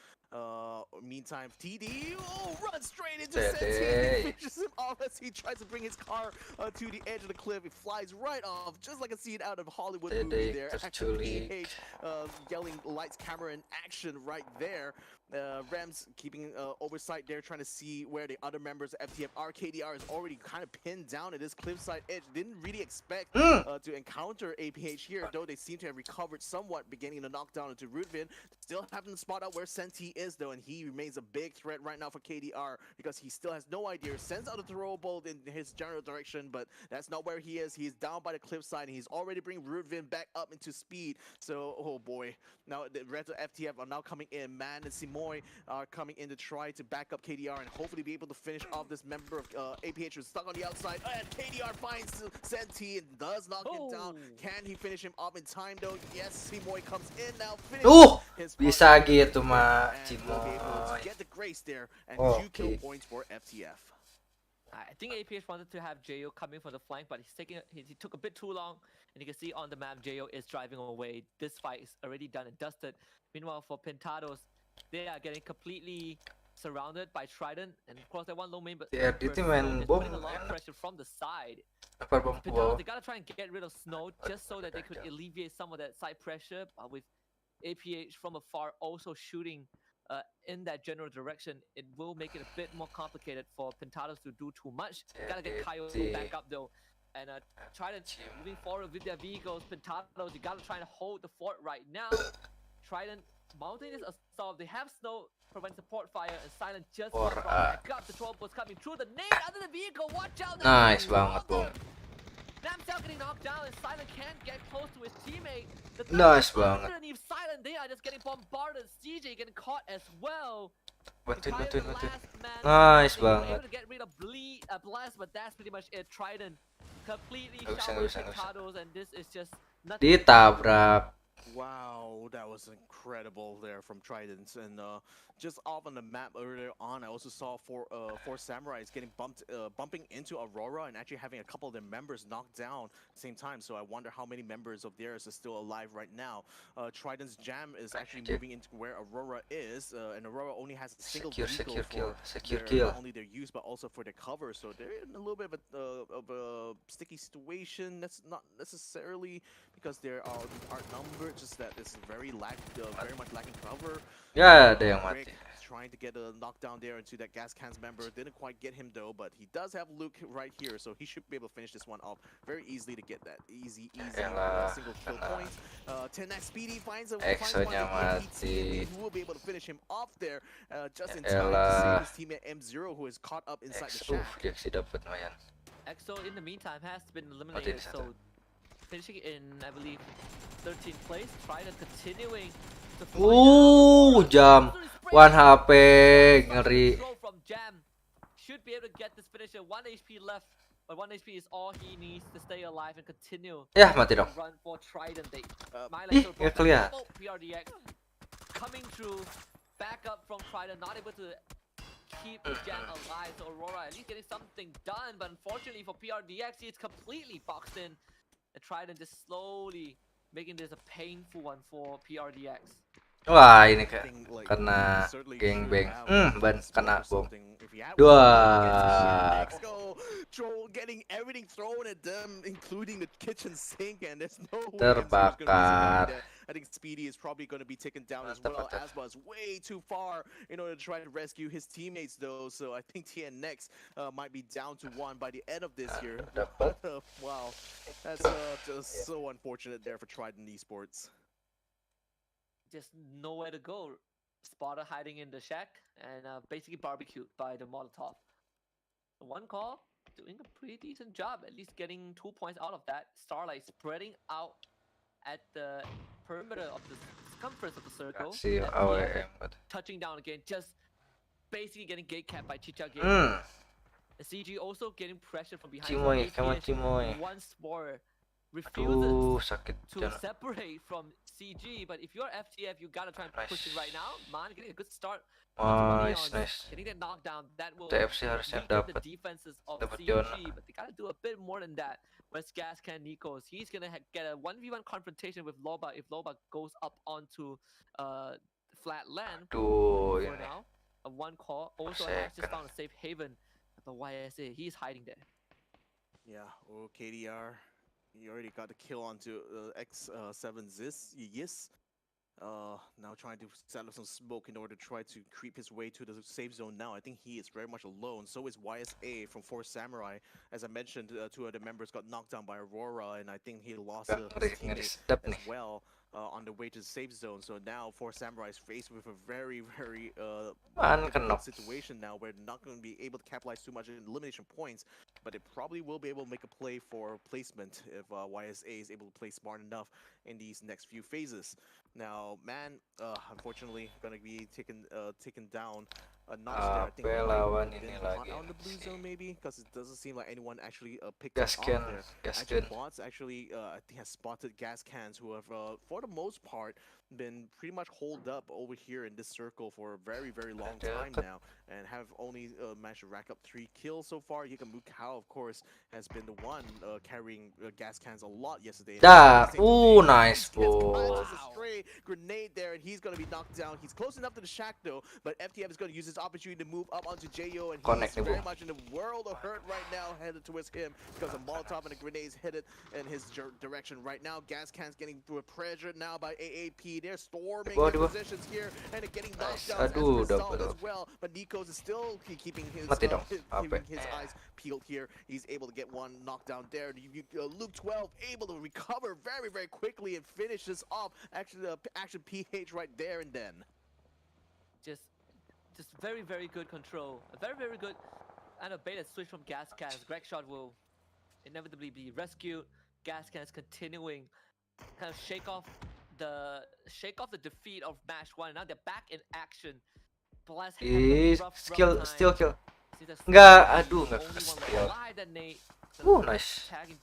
Meantime, TD runs straight into Senti and finishes him off as he tries to bring his car to the edge of the cliff. It flies right off, just like a scene out of a Hollywood movie there.
Terculik.
Yelling lights, camera in action right there. Rams keeping oversight there, trying to see where the other members of FTF are. KDR is already kind of pinned down at this cliffside edge. Didn't really expect to encounter APH here, though they seem to have recovered somewhat, beginning to knock down into Rootvin. Still having to spot out where Senti is, though, and he remains a big threat right now for KDR because he still has no idea. Sends out a throw bolt in his general direction, but that's not where he is. He's down by the cliffside, and he's already bringing Rootvin back up into speed. So, oh boy. Now the rest of FTF are now coming in. Man and Simoy are coming in to try to back up KDR and hopefully be able to finish off this member of APH who's stuck on the outside. And KDR finds Senti and does knock him down. Can he finish him off in time though? Yes, Simoy comes in now. His
Bisa gitu mah
and will be able to
Cimoy.
get the grace there and
Oh,
2 kill
okay.
points for FTF.
I think APH wanted to have Jo coming from the flank, but he took a bit too long. And you can see on the map, Jo is driving away. This fight is already done and dusted. Meanwhile, for Pentados, they are getting completely surrounded by Trident. And of course, they want low main, but
TRD itu main
is
bom
putting a lot of
enak.
pressure from the side.
Apa bom
Pentados,
wow.
they gotta try and get rid of Snow just so that they could alleviate some of that side pressure. With APH from afar also shooting in that general direction, it will make it a bit more complicated for Pentados to do too much. Gotta get Coyote back up though. And Trident moving forward with their vehicles. Pentados, you gotta try and hold the fort right now. Trident mounting this assault. They have Snow prevent support fire, and Silent just back up. The 12 was coming through the nade under the vehicle. Watch out!
Nice banget bom.
Namsel getting knocked down, and Silent can't get close to his teammate.
Nice banget.
Underneath Silent, they are just getting bombarded. CJ getting caught as well.
Bantuin.
Nice
Nice banget.
able to get rid of Blast, but that's pretty much it. Trident completely
Nggak
showers
usah.
Pentados, and this is just nothing.
Ditabrak.
Wow, that was incredible there from Trident. And just off on the map earlier on, I also saw four samurais getting bumping into Aurora and actually having a couple of their members knocked down at the same time. So I wonder how many members of theirs are still alive right now. Trident's jam is actually moving into where Aurora is, and Aurora only has a single vehicle for not only their use but also for their cover. So they're in a little bit of a sticky situation. That's not necessarily because they are outnumbered, just that it's very much lacking cover.
Ya ada yang mati.
Trying to get a knockdown there into that gas cans member. Didn't quite get him though, but he does have Luke right here, so he should be able to finish this one off very easily to get that easy single kill point. 10x Speedy finds
Exonya mati.
who will be able to finish him off there just in time to save his teammate M0 who is caught up inside the shack.
Dia sih dapat lumayan.
EXO in the meantime has been eliminated, so finishing in, I believe, 13th place. Trident continuing to
Jam 1 HP ngeri.
from Jam. Should be able to get this finisher. 1 HP left, but 1 HP is all he needs to stay alive and continue.
Yah, mati dong.
Run for Trident.
Ih, nggak kelihatan.
PRDX coming through, back up from Trident, not able to keep Jam alive. So Aurora at least getting something done, but unfortunately for PRDX, he's completely boxed in. And Trident just slowly making this a painful one for PRDX.
Wah, ini kena gangbang. Kena bom. Dua.
Joel getting everything thrown at them, including the kitchen sink, and there's no way
Terbakar.
I think Speedy is probably going to be taken down as well. Asba is way too far in order to try to rescue his teammates, though. So I think TNX might be down to 1 by the end of this year. Wow, that's just so unfortunate there for Trident Esports.
Just nowhere to go. Spotter hiding in the shack and basically barbecued by the Molotov. One call, doing a pretty decent job, at least getting 2 points out of that. Starlight spreading out at the perimeter of the circumference of the circle.
See AWM.
Touching down again, just basically getting gate capped by Chicha Game. And CG also getting pressure from behind.
Cimoy, come on
APH
Cimoy.
one spore
Aduh,
refuses
sakit
to
jangan.
separate from CG, but if you're FTF, you gotta try and push it right now. Man, getting a good start.
Nice, nice.
Getting that knockdown, that will
TFC harusnya
weaken the
dapat
defenses of
dapat
CG,
Jonah.
but they gotta do a bit more than that. Whereas Gascan Nikos, he's gonna get a 1v1 confrontation with Loba if Loba goes up onto flat land.
Aduh,
For
ini.
now, a one call. Also,
Second.
Ash just found a safe haven. But YSA, he's hiding there.
Yeah, oh, KDR, he already got the kill onto X7 Yes. Now trying to set up some smoke in order to try to creep his way to the safe zone now. I think he is very much alone. So is YSA from 4 Samurai. As I mentioned, 2 other members got knocked down by Aurora, and I think he lost his teammate as well on the way to the safe zone. So now 4 Samurai is faced with a very, very difficult situation now where they're not going to be able to capitalize too much in elimination points, but they probably will be able to make a play for placement if YSA is able to play smart enough in these next few phases. Now, man, unfortunately, gonna be taken down a notch there. I think on the blue zone maybe, because it doesn't seem like anyone actually picked up on there. Actually, bots actually I think has spotted gas cans who have for the most part been pretty much holed up over here in this circle for a very, very long time now, and have only managed to rack up 3 kills so far. Mukau, of course, has been the one carrying gas cans a lot yesterday.
Nice
ball. Stray grenade there, and he's gonna be knocked down. He's close enough to the shack though, but FTF is gonna use this opportunity to move up onto JO, and he's very much in the world of hurt right now, headed towards him because a Molotov and a grenade's headed in his direction right now. Gas cans getting through a pressure now by AAP. They're storming their positions here, and they're getting knocked down as a result as well. But Nikos is still keeping his eyes peeled here. He's able to get one knockdown there. Luke 12 able to recover very, very quickly and finish this off. Actually, action PH right there and then.
Just very, very good control. A very, very good and a baited switch from gas cans. Greg Shot will inevitably be rescued. Gas cans continuing kind of shake off the defeat of match 1. Now they're back in action. Blast
still kill. Enggak, aduh, enggak skill. Nice.
Tagging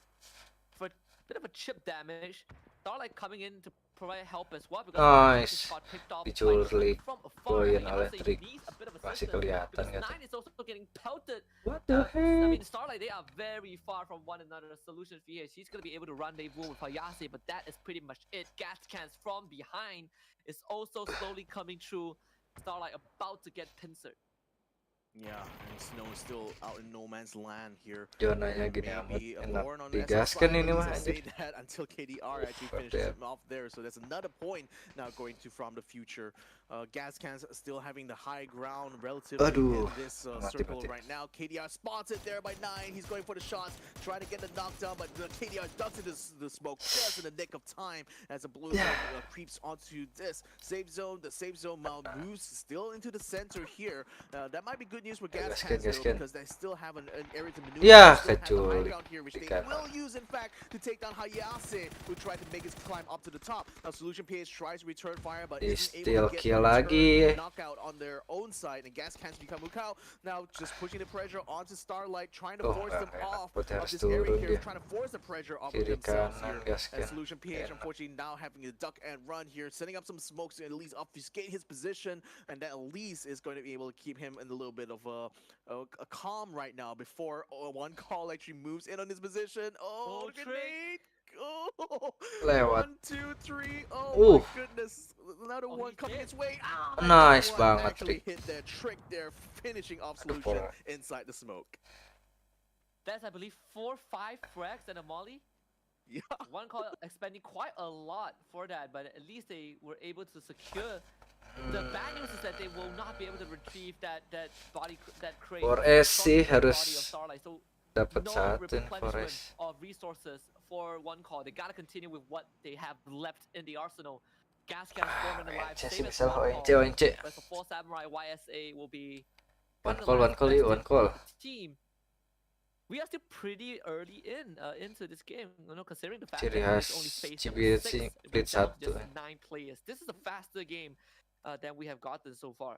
for a bit of a chip damage. Starlight coming in to provide help as well because
nice.
Diculik
goyen oleh Trik. Masih kelihatan kan.
Nine is also getting pelted.
What the heck?
I mean, Starlight, they are very far from one another. Solution for here, she's gonna be able to rendezvous with Hayase, but that is pretty much it. Gas cans from behind is also slowly coming through. Starlight about to get pincered.
Yeah, and Snow is still out in no man's land here.
Jonahnya gini amat enak digaskan ini mah anjir.
Until KDR actually finishes him off there, so that's another point now going to from the future. Gas cans still having the high ground relatively in this circle right now. KDR spotted there by 9. He's going for the shots, trying to get the knockdown, but KDR ducks into the smoke just in the nick of time as the blue creeps onto this safe zone. The safe zone moves still into the center here. That might be good news for gas cans though, because they still have an area to maneuver. Here, which they will use in fact to take down Hayase, who tried to make his climb up to the top. Now Solution PH tries to return fire, but isn't able to get
lagi
knockout on their own side, and gas cans become Mukau. Now just pushing the pressure onto Starlight, trying to force them off of this area here, trying to force the pressure off of themselves here. And Solution PH unfortunately now having to duck and run here, setting up some smokes to at least obfuscate his position, and that at least is going to be able to keep him in a little bit of a calm right now before one call actually moves in on his position. Oh, grenade! Oh, 1, 2, 3. Oh my goodness! Another one coming his way.
Nice banget.
Actually hit that trick there, finishing off Solution inside the smoke.
That's, I believe, 4-5 frags and a molly.
Yeah.
One call expending quite a lot for that, but at least they were able to secure. The bad news is that they will not be able to retrieve that crate.
For SC harus
so
dapat
no
satu
replenishment of resources for one call. They gotta continue with what they have left in the arsenal. Gas cans forming alive. Same as one call. But for 4 Samurai, YSA will be
one call.
Team. We are still pretty early into this game, considering the fact that
Ciri
we
khas
only faced
GBC split 1
just 9 players. This is a faster game than we have gotten so far.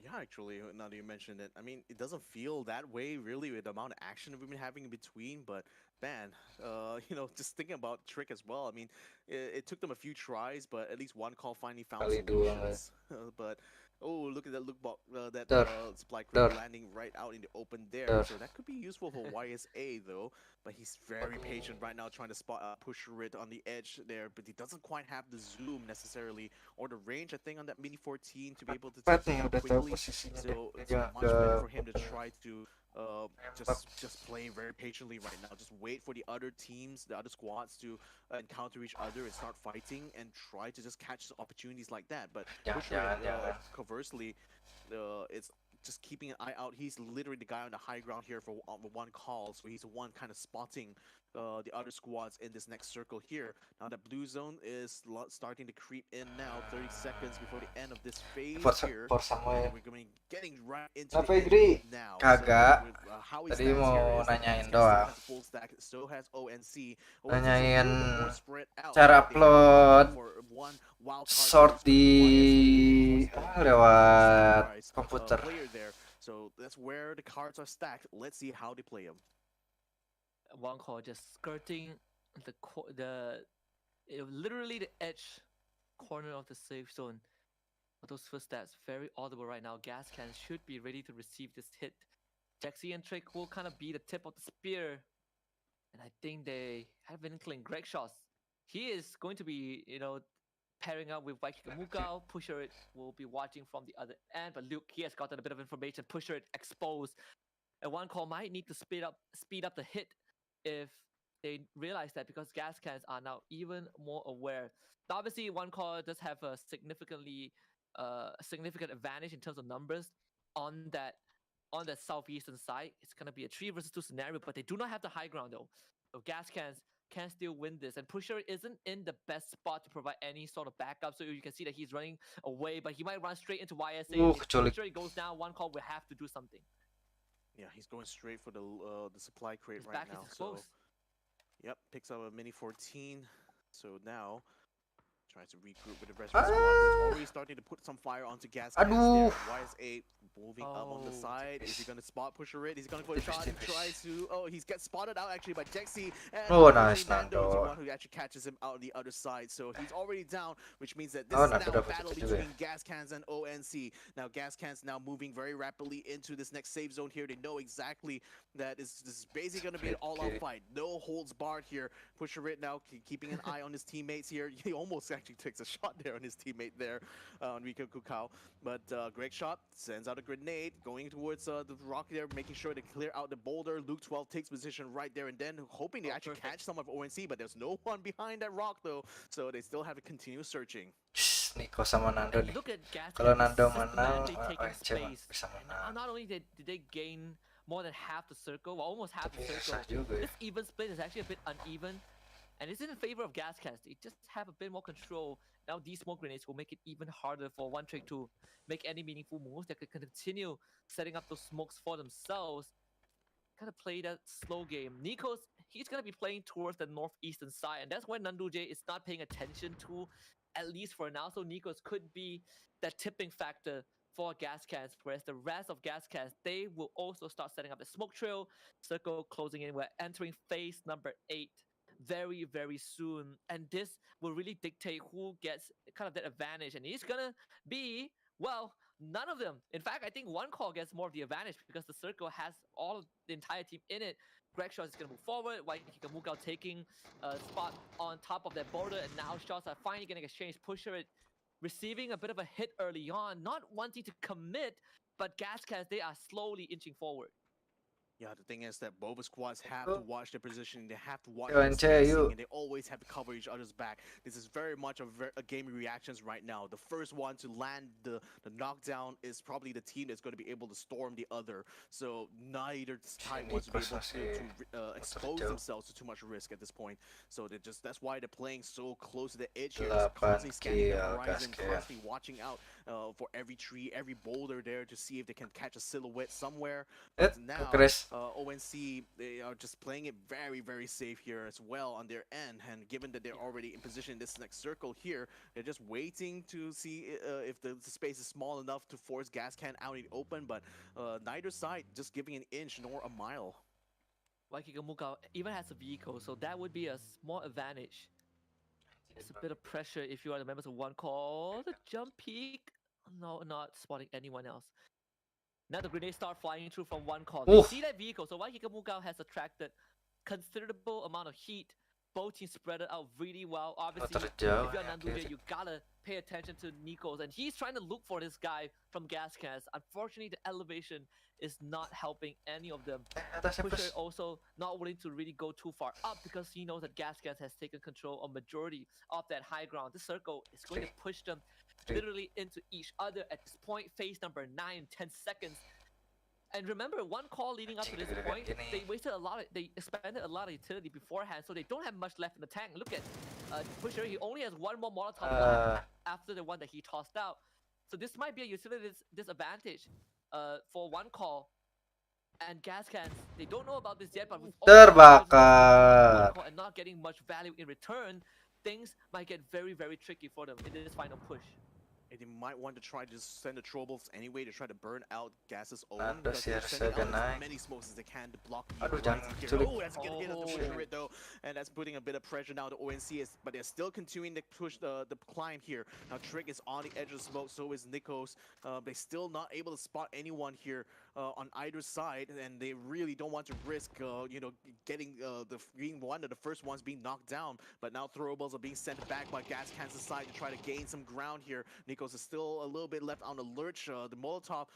Yeah, actually, now that you mentioned it, I mean, it doesn't feel that way really with the amount of action we've been having in between, but man, just thinking about Trick as well, I mean, it took them a few tries, but at least one call finally found
Kali dua nggak?
solutions. But, oh, look at that look box, that
Dar,
supply crate
dar,
landing right out in the open there,
dar.
so that could be useful for YSA though, but he's very patient right now trying to spot push it on the edge there, but he doesn't quite have the zoom necessarily or the range, I think, on that Mini 14 to be able to take
Empat
this
nih
out
udah tahu
quickly.
posisinya deh.
So it's
Dia
much better for him to
udah
try to
nembak.
just play very patiently right now. Just wait for the other teams, the other squads to encounter each other and start fighting and try to just catch opportunities like that. But Pusher,
Jangan.
conversely, it's just keeping an eye out. He's literally the guy on the high ground here for one call, so he's the one kind of spotting the other squads in this next circle here. Now that blue zone is starting to creep in now, 30 seconds before the end of this phase here.
For Samuel.
And we're going getting right into
Apa
the
Idri?
end now.
Kagak.
So with, how he
Tadi
stands here
mau
is
nanyain
still
doang.
has a full stack, still has ONC.
Nanyain
more spread out.
cara
They
upload
for one wild card
short di lewat komputer.
player there. So that's where the cards are stacked. Let's see how they play them.
One call just skirting literally the edge corner of the safe zone. But those footsteps very audible right now. Gas cans should be ready to receive this hit. Jaxi and Trick will kind of be the tip of the spear. And I think they have been inkling Greg shots. He is going to be, pairing up with Waikikamuka. Pusher will be watching from the other end. But Luke, he has gotten a bit of information. Pusher exposed. And one call might need to speed up the hit if they realize that, because gas cans are now even more aware. Now, obviously, one call does have a significant advantage in terms of numbers on that southeastern side. It's gonna be a 3 versus 2 scenario, but they do not have the high ground though. So gas cans can still win this, and Pusher isn't in the best spot to provide any sort of backup. So you can see that he's running away, but he might run straight into YSA. If Pusher goes down, one call will have to do something.
Yeah, he's going straight for the supply crate
His
right
back
now.
is exposed.
So, yep, picks up a Mini 14. So now tries to regroup with the rest of the squad, who's already starting to put some fire onto gas cans there. YSA moving up on the side. Is he gonna spot Pusher it? He's going for a shot and tries to. Oh, he's gets spotted out actually by Jexy. And
Nice,
Nando is the one who actually catches him out on the other side. So he's already down, which means that this is now a battle between gas cans and ONC. Now gas cans now moving very rapidly into this next safe zone here. They know exactly that this is basically gonna be an all-out fight. No holds barred here. Pusher it now keeping an eye on his teammates here. He almost actually takes a shot there on his teammate there, Enrico Kukau. But great shot, sends out a grenade, going towards the rock there, making sure to clear out the boulder. Luke 12 takes position right there and then, hoping to actually catch some of ONC, but there's no one behind that rock though, so they still have to continue searching.
Nico sama Nando nih.
Look at gas
Kalau
cans
Nando menang,
taking space.
bisa menang.
Not only did they gain more than half the circle, well, almost half the circle,
Juga,
this even split is actually a bit uneven. And it's in favor of gas cans. They just have a bit more control. Now these smoke grenades will make it even harder for One Trick to make any meaningful moves. They could continue setting up those smokes for themselves. Kind of play that slow game. He's going to be playing towards the northeastern side. And that's where Nandu J is not paying attention to, at least for now. So Nikos could be that tipping factor for gas cans. Whereas the rest of gas cans, they will also start setting up the smoke trail. Circle closing in. We're entering phase number 8. Very, very soon, and this will really dictate who gets kind of that advantage, and it's gonna be, well, none of them. In fact, I think one call gets more of the advantage because the circle has all the entire team in it. Greg Shots is gonna move forward, Waikikamuka taking a spot on top of that border, and now shots are finally getting exchanged. Pusher it receiving a bit of a hit early on, not wanting to commit, but gas cans, they are slowly inching forward.
Yeah, the thing is that both squads have to watch their positioning, they have to watch their spacing, and they always have to cover each other's back. This is very much a game of reactions right now. The first one to land the knockdown is probably the team that's going to be able to storm the other. So neither side wants to be able to expose themselves to too much risk at this point. So that's why they're playing so close to the edge here, just constantly scanning the horizon, constantly watching out for every tree, every boulder there to see if they can catch a silhouette somewhere. But now ONC, they are just playing it very, very safe here as well on their end. And given that they're already in position in this next circle here, they're just waiting to see if the space is small enough to force Gascan out in the open. But neither side just giving an inch nor a mile.
Waikikamuka even has a vehicle, so that would be a small advantage. It's a bit of pressure if you are the members of one call. The jump peak. No, not spotting anyone else. Now the grenades start flying through from one call. They see that vehicle, so Waikikamuka has attracted considerable amount of heat. Both teams spread it out really well. Obviously, if you're Nanduja, you gotta pay attention to Nikos, and he's trying to look for this guy from Gascans. Unfortunately, the elevation is not helping any of them. Pusher also not willing to really go too far up because he knows that Gascans has taken control of majority of that high ground. This circle is going to push them literally into each other at this point. Phase number 9, 10 seconds. And remember, one call leading up to this point, they expended a lot of utility beforehand, so they don't have much left in the tank. Look at Pusher, he only has one more Molotov left after the one that he tossed out. So this might be a utility disadvantage for one call. And Gascans, they don't know about this yet, but with
terbakar
and not getting much value in return, things might get very, very tricky for them in this final push.
And they might want to try to send the troubles anyway to try to burn out Gas's own.
Nandos
Because
ya,
they're sending
harus
out
naik.
as many smokes as they can to block the
Aduh,
right
jangan
here.
culik.
Oh, that's gonna hit us the pusher it though, and that's putting a bit of pressure now to ONC. But they're still continuing to push the climb here. Now Trick is on the edge of the smoke, so is Nikos. They're still not able to spot anyone here on either side, and they really don't want to risk, getting being one of the first ones being knocked down. But now throwables are being sent back by Gascan's side to try to gain some ground here. Nikos is still a little bit left on the lurch. The Molotov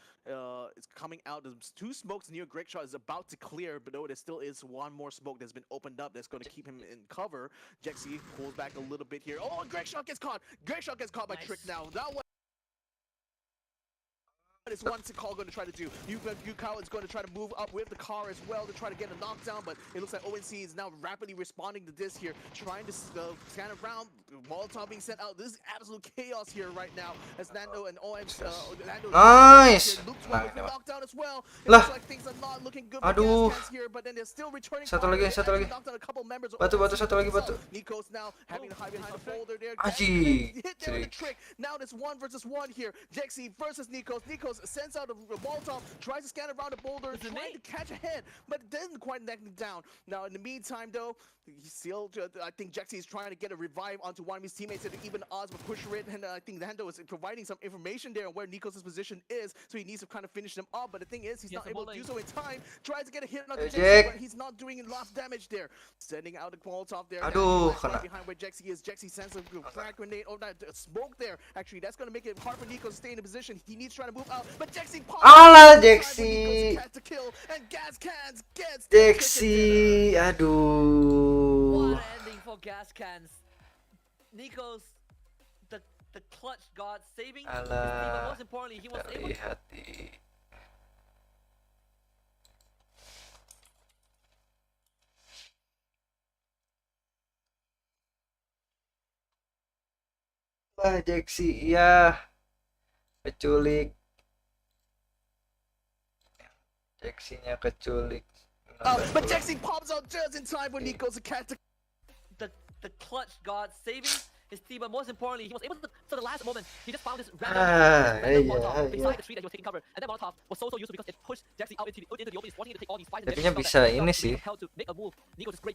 is coming out. There's 2 smokes near Gregshot is about to clear, but there still is one more smoke that's been opened up that's going to keep him in cover. Jexy pulls back a little bit here. Oh, Gregshot gets caught. Gregshot gets caught by Trick now. That one. What is one call going to try to do? Yukao is going to try to move up with the car as well to try to get a knockdown, but it looks like ONC is now rapidly responding to this here, trying to scan around. Molotov being sent out. This is absolute chaos here right now as Nando and Nando
Nice.
looks like a knockdown as well. It looks like things are not looking good for Gascans here, but then they're still returning.
Satu lagi.
Knocked out a couple members of
Batu, satu lagi batu.
Nikos now having to hide behind the boulder there.
Aji.
Hit there with the Trick. Now there's 1 versus 1 here. Jexy versus Nikos. Nikos sends out a Molotov, tries to scan around the boulder, trying to catch a head, but doesn't quite knock him down. Now in the meantime though, he's still, I think Jexy is trying to get a revive onto one of his teammates at even odds, but Pusher it, and I think Nando is providing some information there on where Nikos' position is, so he needs to kind of finish them off, but the thing is, he's not able to do so in time. Tries to get a hit on the Jexy, but he's not doing enough damage there. Sending out the Molotov there.
Aduh,
right behind where Jexy is. Jexy sends a frag grenade, smoke there. Actually, that's going to make it hard for Nikos to stay in a position. He needs to try to move out, but Jexy pops.
Alah, Jexy. Jexy, aduh.
What ending for Gascans. Nikos, the clutch god saving his team, but most importantly, he was able to...
Wah, Jexy, iya. Keculik. Jexy-nya keculik.
But Jexy pops out just in time for Nikos to catch
the clutch god saving his team, but most importantly, he was able to, for the last moment, he just found this random Molotov beside the tree that he was taking cover, and that Molotov was so useful because it pushed Jexy out into the open, wanting to take all these fights.
Jadinya bisa ini sih.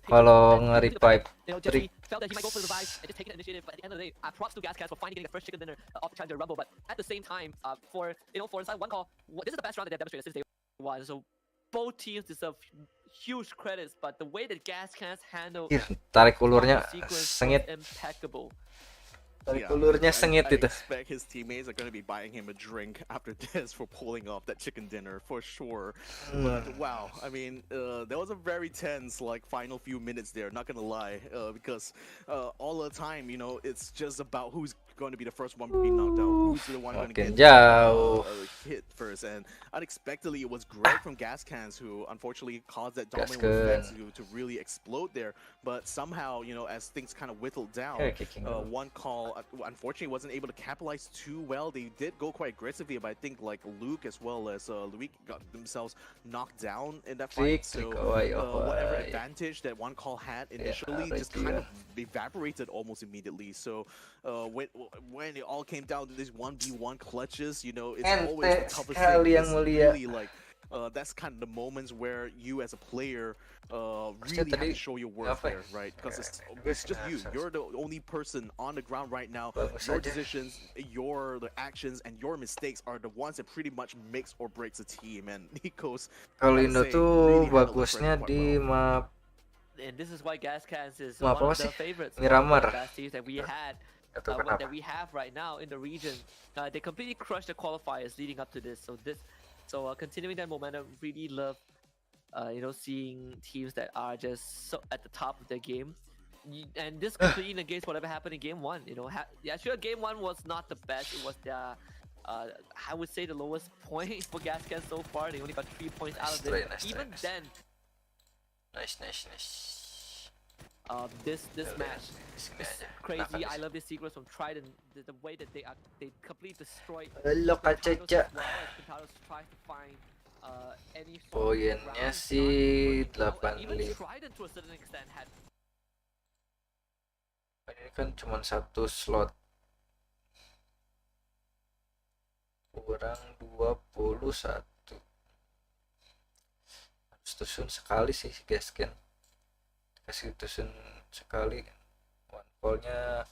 Kalau nge-revive Trick.
Felt that he might go for the revive and just take an initiative, but at the end of the day, props to Gascans for finally getting the first chicken dinner off the Challenger Rumble. But at the same time, for inside one call, this is the best round that they've demonstrated since day one. So both teams deserve huge credits, but the way that Gascans handle
tarik ulurnya sengit.
Impeccable.
Tarik ulurnya sengit
I
itu.
expect his teammates are going to be buying him a drink after this for pulling off that chicken dinner for sure. But wow, I mean, there was a very tense final few minutes there. Not gonna lie, because all the time, it's just about who's going to be the first one being knocked out, who's the one going to get hit first. And unexpectedly it was Greg from Gascans who unfortunately caused that domino
Gascan.
effect to really explode there. But somehow, you know, as things kind of whittled down,
Okay, kicking dulu.
one call unfortunately wasn't able to capitalize too well. They did go quite aggressively, but I think like Luke as well as Luik got themselves knocked down in that fight. So whatever advantage that one call had initially just kind of evaporated almost immediately. So when it all came down to these 1v1 clutches, you know, it's always the toughest thing. It's really like that's kind of the moments where you as a player really have to show your worth there, right? Because it's just you. You're the only person on the ground right now. Your decisions, the actions, and your mistakes are the ones that pretty much makes or breaks a team. And Nico's
kalau Indo tuh bagusnya di map.
And this is why Gascans is one of the favorites.
Miramar.
Best teams that we had. That we have right now in the region. They completely crushed the qualifiers leading up to this. So continuing that momentum, really love, you know, seeing teams that are just so at the top of their game. And this completely negates whatever happened in game one. You know, yeah, sure, game one was not the best. It was the I would say the lowest point for Gascan so far. They only got 3 points out of it. Even then,
Nice.
this match is crazy. I love this sequence from Trident. The way that they completely destroyed. Tries to find any
poinnya sih 85.
Even Trident to a certain extent had.
Ini kan cuma satu slot. Kurang 21. Harus tusun sekali sih Gascan. Kasih tusun sekali. One call-nya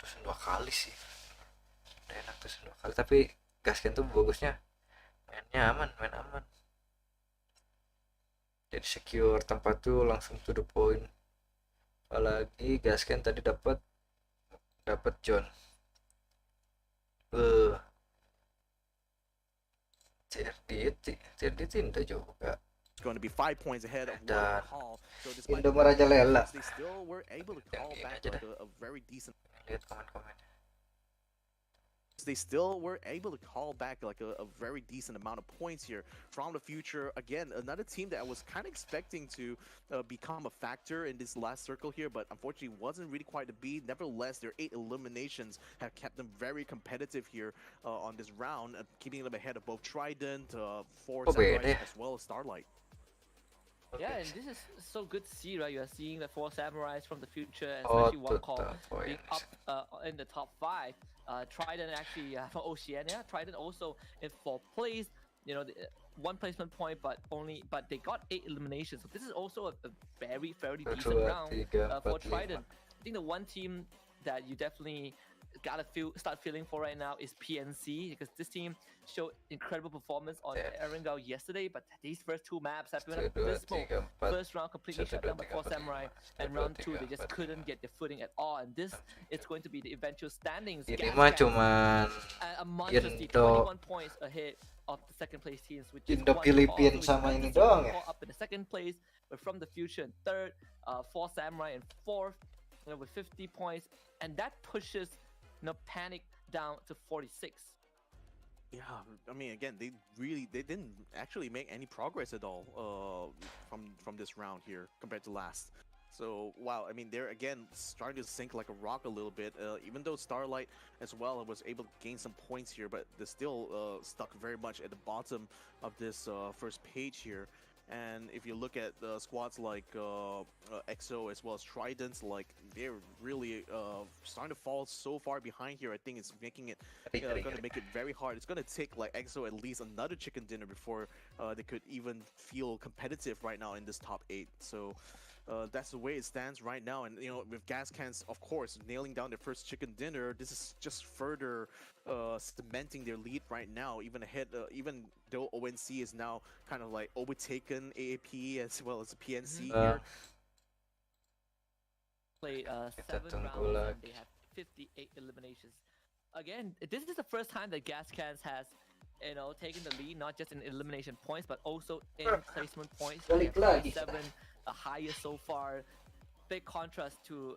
tusun 2 kali sih. Udah enak tusun 2 kali. Tapi Gascan tuh bagusnya main aman. Jadi secure tempat tuh langsung to the point. Apalagi Gascan tadi dapat John. CRD tidak juga.
It's going to be 5 points ahead of
Dan
Hall. So despite
Indo merajalela.
they still were able to call back like a very decent.
Lihat komen-komennya.
They still were able to call back like a very decent amount of points here from the future. Again, another team that I was kind of expecting to become a factor in this last circle here, but unfortunately wasn't really quite to be. Nevertheless, their 8 eliminations have kept them very competitive here on this round, keeping them ahead of both Trident, 4 Samurai, as well as Starlight.
Yeah, and this is so good to see, right? You are seeing the 4 Samurais from the future, and especially one call being up in the top 5. Trident actually from Oceania. Trident also in 4th place. You know, 1 placement point, but they got 8 eliminations. So this is also a very fairly decent round for Trident. I think the one team that you definitely gotta start feeling for right now is PNC, because this team showed incredible performance on Erangel yesterday, but these first 2 maps have been abysmal. First round completely shut down by 4 Samurai, and round 2 they just couldn't get their footing at all, and this is going to be the eventual standings.
Ini mah cuman
a monstrosity,
Indo
21 points ahead of the second place teams, which is
Indo Filipin sama ini doang ya.
Up in the second place, but from the future in 3rd, 4 Samurai in 4th, you know, with 50 points, and that pushes Panic down to 46.
Yeah, I mean, again, they didn't actually make any progress at all from this round here compared to last. So wow, I mean, they're again starting to sink like a rock a little bit. Even though Starlight as well was able to gain some points here, but they're still stuck very much at the bottom of this first page here. And if you look at squads like EXO as well as Tridents, like they're really starting to fall so far behind here. I think it's making it going to make it very hard. It's going to take like EXO at least another chicken dinner before they could even feel competitive right now in this top 8. So that's the way it stands right now. And you know, with Gascans, of course, nailing down their first chicken dinner, this is just further cementing their lead right now, even ahead. Even though ONC is now kind of like overtaken AAP as well as the PNC here.
Played 7 rounds and they have 58 eliminations. Again, this is the first time that Gascans has, you know, taken the lead, not just in elimination points, but also in placement points. 7, the highest so far. Big contrast to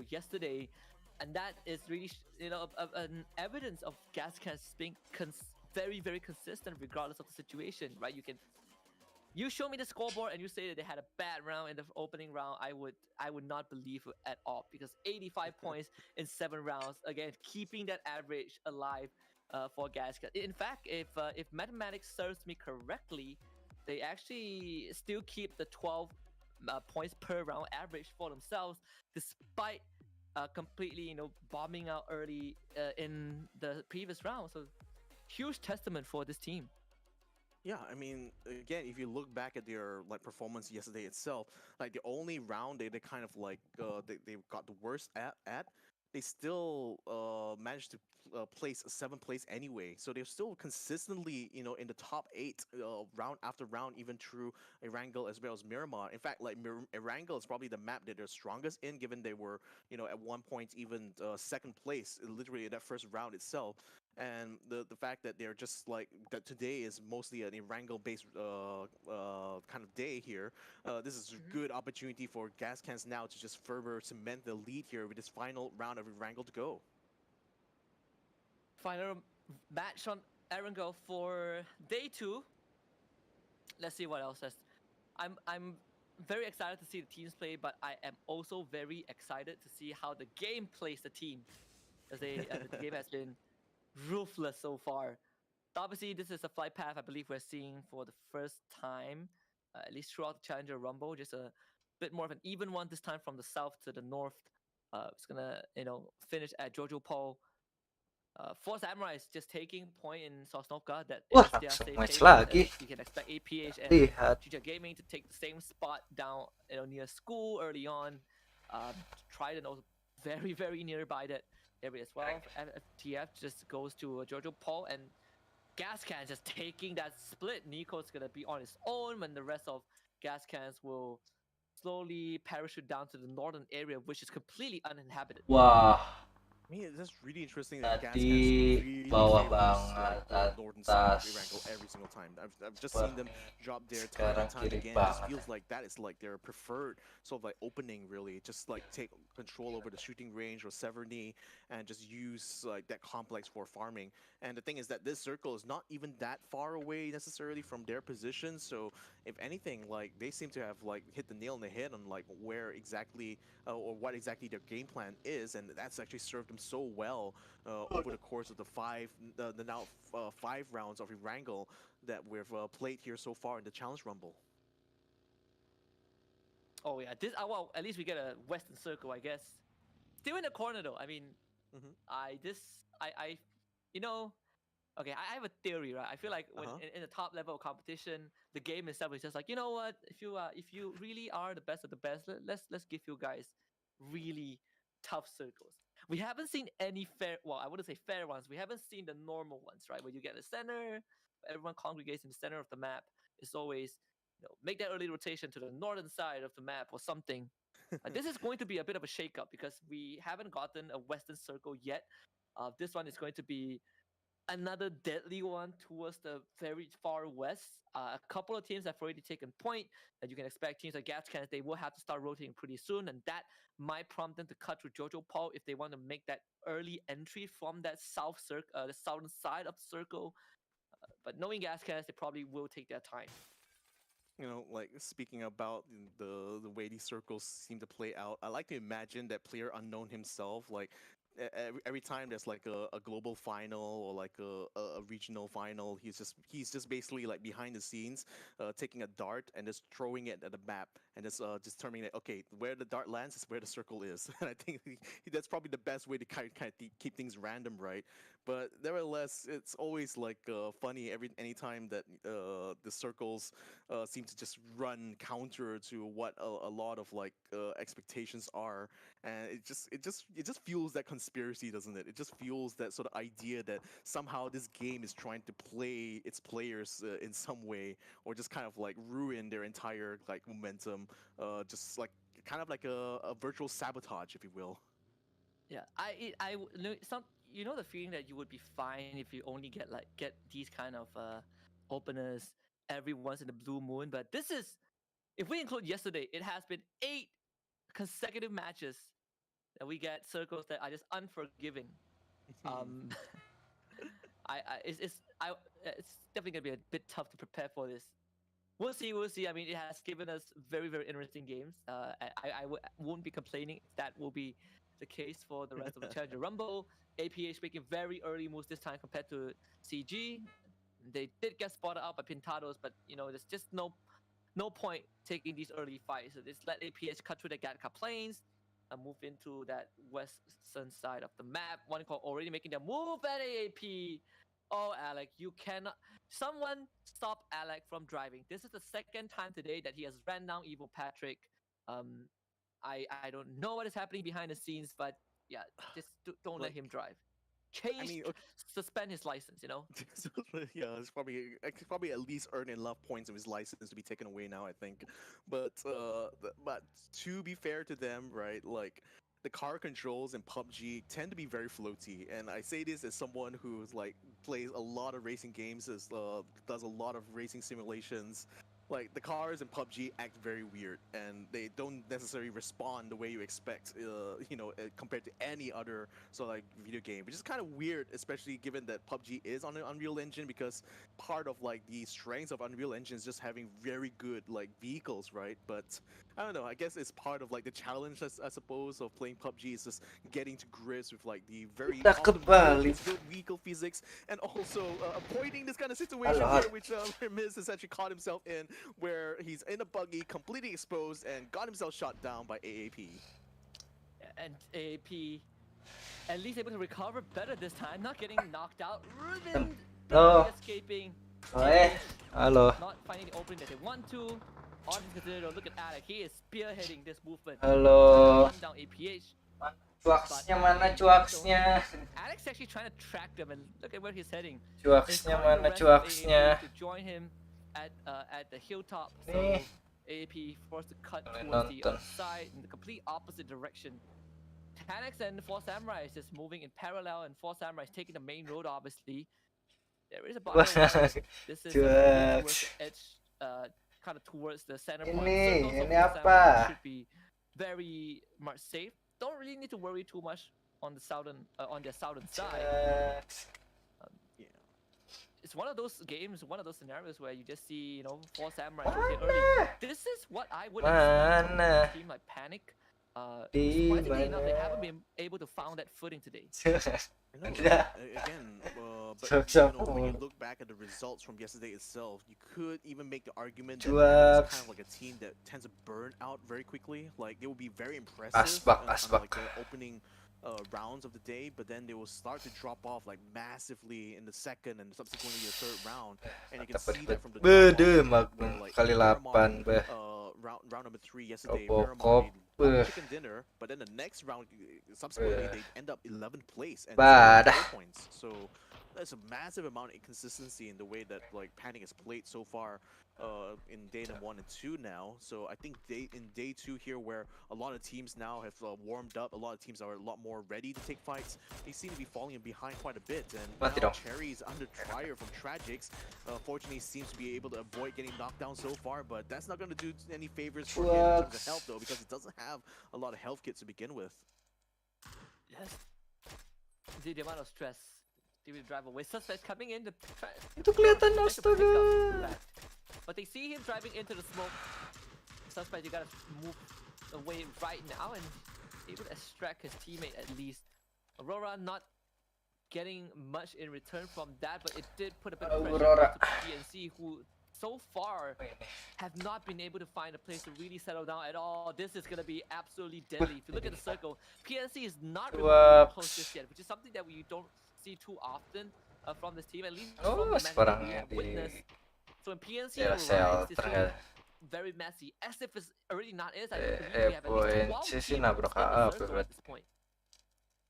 yesterday. and that is really an evidence of Gascans being very very consistent regardless of the situation, right? You show me the scoreboard and you say that they had a bad round in the opening round, I would not believe it at all, because 85 points in 7 rounds, again keeping that average alive for Gascans. In fact, if mathematics serves me correctly, they actually still keep the 12 points per round average for themselves, despite completely bombing out early in the previous round. So huge testament for this team.
Yeah, I mean, again, if you look back at their like performance yesterday itself, like the only round they kind of like they got the worst at, they still managed to place a seventh place anyway. So they're still consistently in the top eight round after round, even through Erangel as well as Miramar. In fact, like Erangel is probably the map that they're strongest in, given they were at one point even second place, literally in that first round itself. And the fact that they're just like that today is mostly an Erangel based kind of day here. This is a good opportunity for Gascans now to just further cement the lead here with this final round of Erangel to go.
Final match on Erangel for day 2. Let's see what else. I'm very excited to see the teams play, but I am also very excited to see how the game plays the team, as the game has been ruthless so far. Obviously, this is a flight path I believe we're seeing for the first time, at least throughout the Challenger Rumble. Just a bit more of an even one this time from the south to the north. It's gonna finish at Jojo Paul. Four Samurais just taking point in Sosnovka. That
Wah,
is their
langsung
safe
match
haven.
lagi.
You can expect APH and
Lihat.
GG Gaming to take the same spot down near school early on. Trident also very very nearby that area as well. FTF just goes to Jojo Paul, and Gascans just taking that split. Nico's gonna be on his own, when the rest of Gascans will slowly parachute down to the northern area, which is completely uninhabited.
Wah,
I mean, it's just really interesting that Gascans
tadi
really
bawah
favors
banget,
the northern side of
atas,
Erangel every single time. I've just
wah,
seen them drop there time
sekarang
and time
kiri
again. It just
banget.
feels like that is like their preferred sort of like opening, really. Just like take control over the shooting range or Severny and just use like that complex for farming. And the thing is that this circle is not even that far away necessarily from their position. So if anything, like they seem to have like hit the nail on the head on like where exactly or what exactly their game plan is, and that's actually served them so well over the course of the now 5 rounds of Erangel that we've played here so far in the Challenge Rumble.
Oh yeah, this well, at least we get a Western Circle, I guess. Still in the corner though. I mean,
Mhm.
I you know okay, I have a theory, right? I feel like when
Uh-huh.
in the top level of competition, the game itself is just like, you know what? If you really are the best of the best, let's give you guys really tough circles. We haven't seen any fair. Well, I wouldn't say fair ones. We haven't seen the normal ones, right? Where you get the center, everyone congregates in the center of the map. It's always make that early rotation to the northern side of the map or something. This is going to be a bit of a shakeup because we haven't gotten a Western Circle yet. This one is going to be another deadly one towards the very far west. A couple of teams have already taken point. That you can expect teams like Gascans, they will have to start rotating pretty soon, and that might prompt them to cut through Jojo Paul if they want to make that early entry from that the southern side of the circle. But knowing Gascans, they probably will take their time.
Like speaking about the way these circles seem to play out, I like to imagine that Player Unknown himself, like every time there's like a global final or like a regional final, he's just basically like behind the scenes, taking a dart and just throwing it at the map and just determining that okay, where the dart lands is where the circle is. And I think that's probably the best way to kind of keep things random, right? But nevertheless, it's always like funny anytime that the circles seem to just run counter to what a lot of like expectations are, and it just fuels that conspiracy, doesn't it? It just fuels that sort of idea that somehow this game is trying to play its players in some way, or just kind of like ruin their entire like momentum, just like kind of like a virtual sabotage, if you will.
Yeah, some the feeling that you would be fine if you only get these kind of openers every once in a blue moon. But this is, if we include yesterday, it has been 8 consecutive matches and we get circles that are just unforgiving. Um, it's definitely gonna be a bit tough to prepare for this. We'll see. We'll see. I mean, it has given us very, very interesting games. Won't be complaining if that will be the case for the rest of the Challenger Rumble. APH making very early moves this time compared to CG. They did get spotted out by Pintados, but there's just no point taking these early fights. So just let APH cut through the Gatka plains and move into that western side of the map. One call already making their move at AAP. Oh, Alec, you cannot. Someone stop Alec from driving. This is the second time today that he has ran down Evil Patrick. I don't know what is happening behind the scenes, but yeah, just don't let him drive. Suspend his license,
Yeah, it's probably at least earn enough points of his license to be taken away now, I think. But to be fair to them, right, like the car controls in PUBG tend to be very floaty, and I say this as someone who's like plays a lot of racing games, does a lot of racing simulations. Like the cars in PUBG act very weird, and they don't necessarily respond the way you expect, compared to any other sort of like video game, which is kind of weird, especially given that PUBG is on an Unreal Engine, because part of like the strengths of Unreal Engine is just having very good like vehicles, right? But I don't know, I guess it's part of like the challenge, I suppose, of playing PUBG is just getting to grips with like the very good vehicle physics, and also avoiding this kind of situation here, which Miz has actually caught himself in, where he's in a buggy, completely exposed, and got himself shot down by AAP.
And AAP, at least able to recover better this time, not getting knocked out. Ruben escaping.
Hello.
Not finding the opening that they want to. Look at Alec, he is spearheading this movement.
Halo.
Down APH.
Cuaksnya mana cuaksnya?
Alex actually trying to track them, and look at where he's heading.
Cuaksnya mana cuaksnya?
To join him at the hilltop. So AAP forced to cut
Cuman
towards the
Nonton.
other side in the complete opposite direction. Tanax and Four Samurai is just moving in parallel, and Four Samurai is taking the main road. Obviously, there is a battle. This is towards the edge, kind of towards the center point.
Ini apa?
Should be very much safe. Don't really need to worry too much on the on their southern side. It's one of those games, one of those scenarios where you just see, Four Samurai early. This is what I would expect from a team like Panic. Surprisingly enough, they haven't been able to find that footing today.
Again, but when you look back at the results from yesterday itself, you could even make the argument that it's kind of like a team that tends to burn out very quickly. Like, they will be very impressive on like the opening rounds of the day, but then they will start to drop off like massively in the second and subsequently the third round, and you can see that from the round number 3 yesterday, chicken dinner, but then the next round subsequently they end up 11th place and 4 points. So there's a massive amount of inconsistency in the way that like Panic has played so far in day 1 and 2 now. So I think in day 2 here, where a lot of teams now have warmed up, a lot of teams are a lot more ready to take fights, they seem to be falling behind quite a bit. And now Cherry's under fire from Tragics. Fortunately, seems to be able to avoid getting knocked down so far, but that's not going to do any favors for him in terms of health, though, because it doesn't have a lot of health kits to begin with.
Yes. The amount of stress. They will drive away. Suspect coming in to try.
Itu kelihatan, astaga.
But they see him driving into the smoke. Suspect, you gotta move away right now and able to extract his teammate at least. Aurora not getting much in return from that, but it did put a bit of pressure to PNC, who so far have not been able to find a place to really settle down at all. This is gonna be absolutely deadly. If you look at the circle, PNC is not really close just yet, which is something that we don't see too often from this team, at least from the match that we have witnessed. So in PNC, it's very messy. As if it's already not is, I believe we have at least 12 at this point.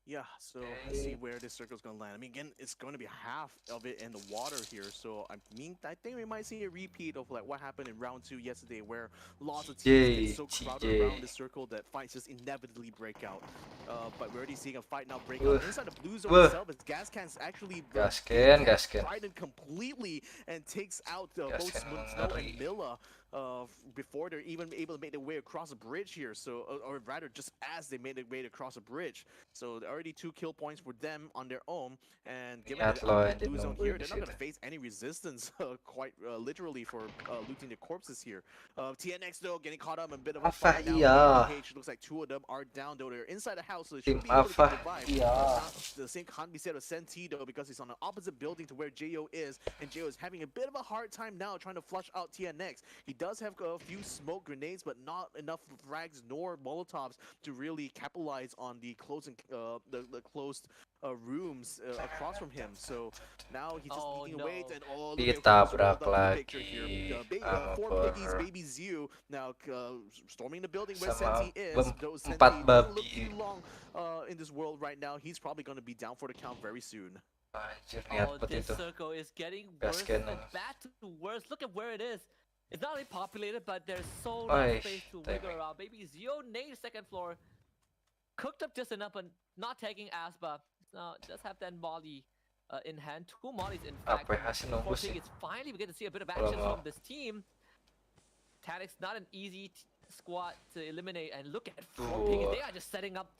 Yeah, so let's see where this circle's gonna land. I mean, again, it's going to be half of it in the water here, so I think we might see a repeat of like what happened in round 2 yesterday, where lots of teams get so crowded around the circle that fights just inevitably break out. But we're already seeing a fight now break out inside the blue zone itself, as Gascan's actually frightened completely and takes out both Snow and Milla. before they're even able to make their way across the bridge here. So, or rather, just as they made their way across the bridge. So already 2 kill points for them on their own. And given
Niat
the
lo yang
blue zone
dinungguin
here,
di
they're not going to
situ.
face any resistance, quite literally, for looting the corpses here. TNX though getting caught up in a bit of a
Apa
fight now.
iya?
PH looks like 2 of them are down though. They're inside the house, so they
Tim
should be able to
apa
revive.
iya?
The same can't be said of Senti though, because he's on the opposite building to where Jo is, and Jo is having a bit of a hard time now trying to flush out TNX. He does have a few smoke grenades, but not enough frags nor molotovs to really capitalize on the closing the closed rooms across from him. So now he's just needing to wait, and look at
Ditabrak
the picture here.
lagi sama
4 piggies,
Burr
baby Zio now storming the building where
sama
Senti is. Though Senti
empat
doesn't look
babi.
too long in this world right now, he's probably going to be down for the count very soon.
Anjir niat
Oh,
bet
this
itu.
circle is getting
Gas
worse
cannon.
and bad to worse. Look at where it is. It's not only populated, but there's so
Oi,
little space to
timing.
wiggle around. Baby Zio nade second floor. Cooked up just enough, but not taking Asba. Now just have that molly in hand. 2 mollies in fact.
APH sih nembus sih.
It's finally we get to see a bit of
Kalau
action
mau.
from this team. Tactics not an easy squad to eliminate, and look at 4 piggies. They are just setting up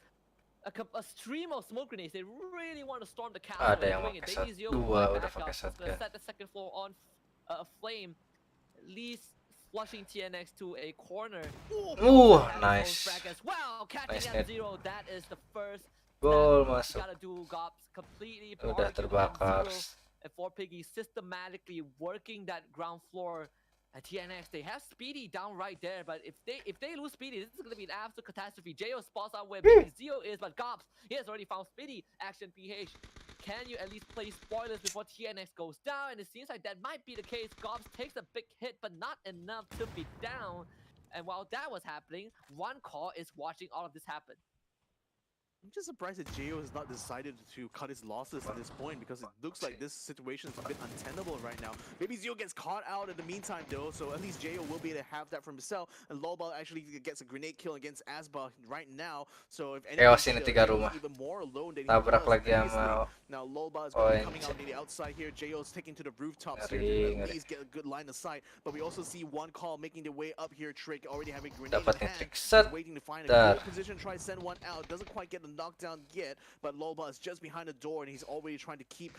a stream of smoke grenades. They really want to storm the castle.
Ada
and
yang
doing it.
pakai
Baby Zio
dua,
going
udah
back
pakai
up.
shotgun.
Set the second floor on flame. At least flushing TNX to a corner.
Nice.
Frag as well. Catching
Nice
at
net.
0. That is the first.
Gol
that
masuk.
Gotta do Gops completely.
Udah
barbecued
terbakar.
M0 and 4 piggies systematically working that ground floor. And TNX, they have Speedy down right there, but if they lose Speedy, this is gonna be an absolute catastrophe. Jo spots out where Baby Zio is, but Gops, he has already found Speedy. Action PH. Can you at least play spoilers before TNX goes down? And it seems like that might be the case. Gops takes a big hit, but not enough to be down. And while that was happening, one call is watching all of this happen.
I'm just surprised that Jo has not decided to cut his losses at this point, because it looks like this situation is a bit untenable right now. Maybe Zio gets caught out in the meantime though, so at least Jo will be able to have that for himself. And Lobal actually gets a grenade kill against Asba right now. So if anything,
Chaos ini 3 rumah.
even more alone than he
Tabrak
was
lagi
previously.
sama
Now Lobal is going to be coming
ONC.
out to the outside here. Jo's taking to the rooftops
Ngeri,
here to at
ngeri.
least get a good line of sight. But we also see one call making their way up here. Trick already having grenade in
Dapat
hand.
trik
He's
set.
waiting to find a
Dar.
good position, try to send one out. Doesn't quite get the knockdown yet, but Loba is just behind the door, and he's already trying to keep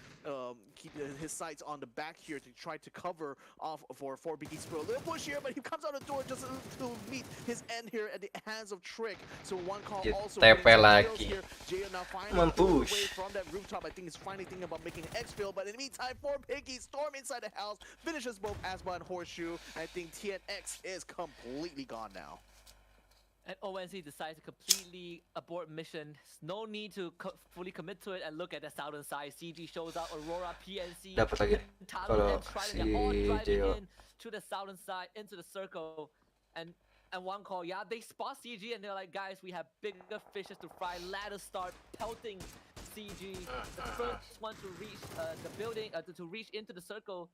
his sights on the back here to try to cover off for 4 biggies for a little push here, but he comes out the door just to meet his end here at the hands of Trick. So one call
Dia
also
TP
getting some
lagi.
kills here. Jay now finally
Mempush.
away from that rooftop. I think he's finally thinking about making an exfil, but in the meantime, 4 piggies storm inside the house, finishes both Asba and Horseshoe. I think TNX is completely gone now.
And ONC decides to completely abort mission. No need to fully commit to it, and look at the southern side. CG shows up, Aurora, PNC,
Dapat lagi.
Talon,
Kalau
and Trident.
si
They're all driving
Jo.
in to the southern side, into the circle. And one call, yeah, they spot CG, and they're like, guys, we have bigger fishes to fry. Let us start pelting CG. The first one to reach the building, to reach into the circle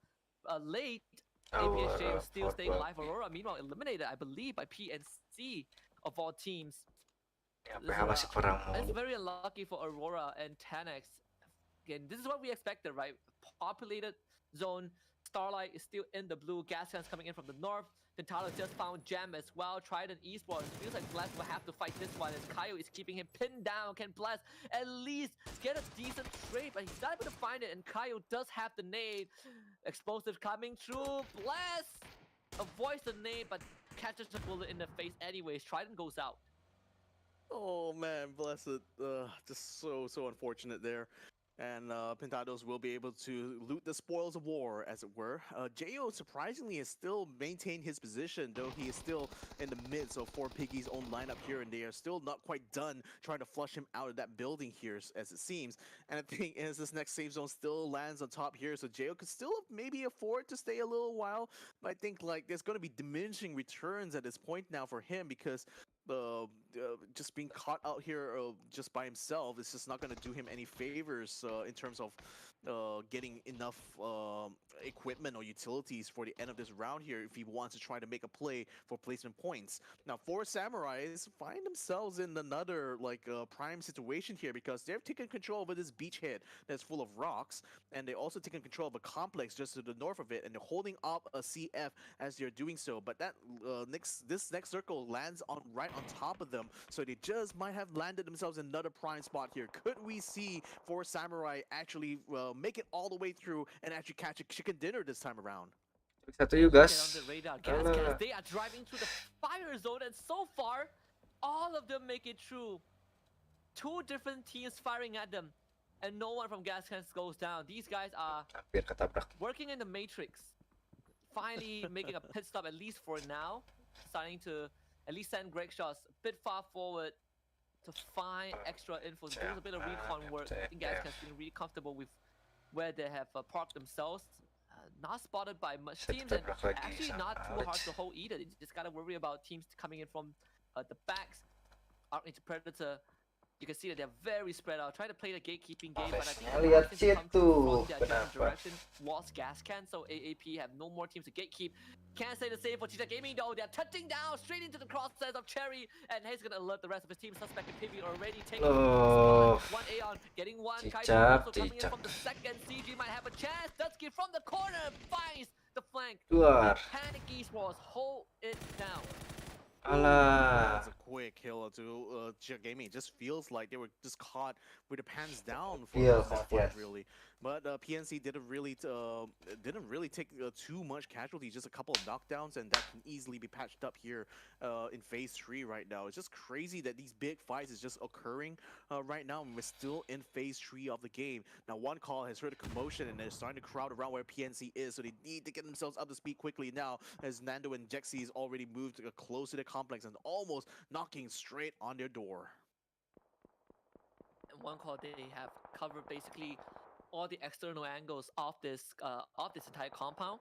late. APSJ was still staying alive. Aurora, meanwhile, eliminated, I believe, by PNC of all teams.
APH masih kurang
It's
mulu.
very unlucky for Aurora and Tanex. Again, this is what we expected, right? Populated zone. Starlight is still in the blue. Gas guns coming in from the north. Tentalo just found Gem as well. Trident Esports. Feels like Bless will have to fight this one, as Kaio is keeping him pinned down. Can Bless at least get a decent trade? But he's not able to find it, and Kaio does have the nade. Explosive coming through. Bless avoids the nade, but catches the bullet in the face anyways. Trident goes out.
Oh man, bless it. Just so unfortunate there. And Pentados will be able to loot the spoils of war, as it were. Jo surprisingly has still maintained his position, though he is still in the midst of 4 piggies' own lineup here, and they are still not quite done trying to flush him out of that building here, as it seems. And I think as this next save zone still lands on top here, so Jo could still maybe afford to stay a little while. But I think like there's going to be diminishing returns at this point now for him, because just being caught out here just by himself is just not going to do him any favors in terms of getting enough equipment or utilities for the end of this round here if he wants to try to make a play for placement points. Now, 4Samurais find themselves in another like prime situation here because they've taken control over this beachhead that's full of rocks, and they also taken control of a complex just to the north of it, and they're holding up a CF as they're doing so. But that this next circle lands on right on top of them, so they just might have landed themselves in another prime spot here. Could we see 4Samurai actually make it all the way through and actually catch a chicken dinner this time around?
Satu yuk
Get on
gas.
the radar.
Alah.
They are driving through the fire zone, and so far, all of them make it through. Two different teams firing at them, and no one from Gascans goes down. These guys are
Hampir ketabrak.
working in the matrix. Finally making a pit stop, at least for now. Starting to at least send Greg shots a bit far forward to find extra info. Doing a bit of recon work. I think Gascans feeling really comfortable with where they have parked themselves. Not spotted by much teams, and actually not too hard to hold either. You just gotta worry about teams coming in from the backs. Out into Predator, you can see that they're very spread out, trying to play the gatekeeping game, but I think the
Lihat
markets come
situ.
from their different
Kenapa?
direction was Gascan, so AAP have no more teams to gatekeep. Can't say the same for Cheetah Gaming though. They're touching down straight into the crosshairs of Cherry, and he's gonna alert the rest of his team. Suspect and Pivy already taking
Oh.
one Aeon, getting one. Kaito
Cicak,
also coming in
cicak.
from the second. CG might have a chance. Dutski from the corner finds the flank.
Keluar.
Panic Esports hold it down.
Alah.
That's a quick kill to Cheetah Gaming. It just feels like they were just caught with the pants down for
Feels,
that
yes.
fight, really. But PNC didn't really take too much casualties, just a couple of knockdowns, and that can easily be patched up here in phase 3 right now. It's just crazy that these big fights is just occurring right now, and we're still in phase 3 of the game. Now, one call has heard a commotion, and they're starting to crowd around where PNC is, so they need to get themselves up to speed quickly now, as Nando and Jexy has already moved close to the complex and almost knocking straight on their door.
And one call, they have covered basically all the external angles of this entire compound.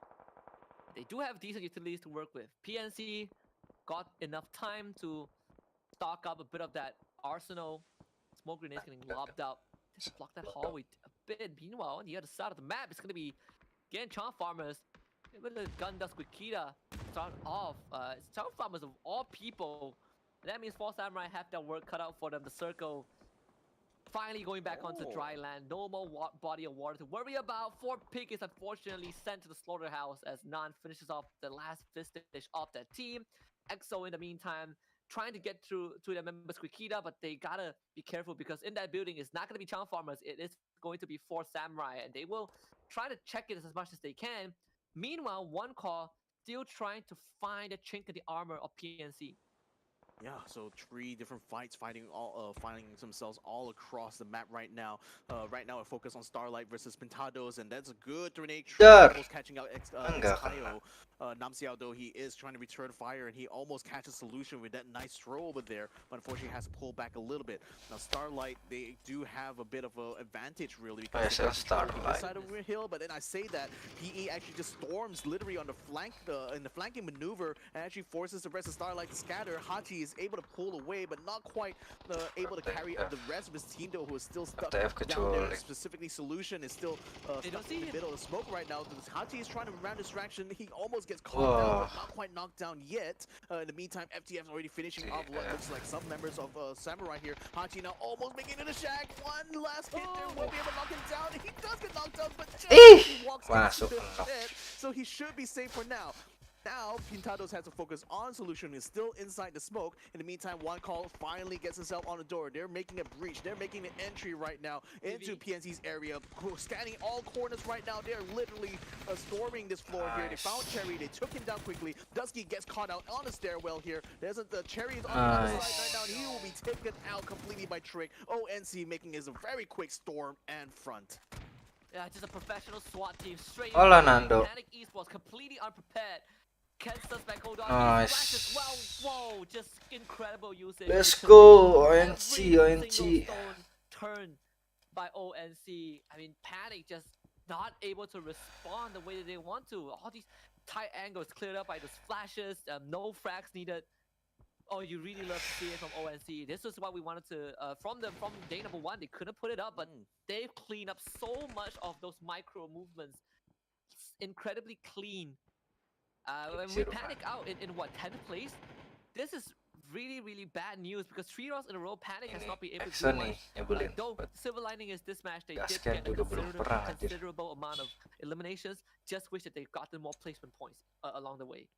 They do have decent utilities to work with. PNC got enough time to stock up a bit of that arsenal. Smoke grenades getting lobbed out. Just block that hallway a bit. Meanwhile, on the other side of the map, it's gonna be again Charm Farmers with the gun dust with Kita start off. It's Charm Farmers of all people. That means 4Samurai have their work cut out for them. The circle finally going back onto dry land. No more body of water to worry about. 4Pig is unfortunately sent to the slaughterhouse as Nan finishes off the last fistish of that team. EXO in the meantime trying to get through to their members Quikita, but they gotta be careful because in that building it's not gonna be Charm Farmers. It is going to be 4Samurai, and they will try to check it as much as they can. Meanwhile, one call still trying to find a chink in the armor of PNC.
Yeah, so 3 different fights finding themselves all across the map right now. Right now, I focus on Starlight versus Pintados, and that's a good grenade
Dar.
almost catching out
Enggak
Xkayo. Namsiao, though, he is trying to return fire, and he almost catches Solution with that nice throw over there, but unfortunately has to pull back a little bit. Now, Starlight, they do have a bit of an advantage, really, because
Yes,
they got control of
Starlight.
this side of the hill, but then I say that PE actually just storms literally on the flank, in the flanking maneuver, and actually forces the rest of Starlight to scatter. Hachi is able to pull away, but not quite able to carry up the rest of his team, though, who is still stuck down there.
kecuali.
Specifically, Solution is still
They don't
stuck
see
in the
him.
middle of the smoke right now. Hachi is trying to round distraction. He almost gets caught
Whoa.
down, but not quite knocked down yet. In the meantime, FTF is already finishing off what
TF.
looks like some members of Samurai here. Hachi now almost making it to the shack. One last hit there will be able to knock him down. He does get knocked down, but just he walks
Masuk
into the
knock.
pit, so he should be safe for now. Now, Pintados has to focus on Solution. He's still inside the smoke. In the meantime, one call finally gets himself on the door. They're making a breach. They're making an entry right now into PNC's area. Scanning all corners right now. They're literally storming this floor here. They found Cherry. They took him down quickly. Dusky gets caught out on the stairwell here. There's the Cherry is on the other side right now, and he will be taken out completely by Trick. ONC making his a very quick storm and front.
Yeah, just a professional SWAT team straight
Hola,
in.
Nando.
Panic Esports completely unprepared. Can't suspect hold on.
Nice.
He flashes well. Whoa, just incredible usage.
Let's
Because
go,
every
ONC,
single
ONC.
stone turned by ONC. I mean, Panic just not able to respond the way that they want to. All these tight angles cleared up by those flashes. No frags needed. Oh, you really love to see it from ONC. This is what we wanted to from day number one. They couldn't put it up, but they've cleaned up so much of those micro movements. It's incredibly clean. When we panic out in what 10th place, this is really bad news because 3 rounds in a row Panic has not been able to do much. Though silver lining is this match they did get a considerable amount of eliminations. Just wish that they've gotten more placement points along the way.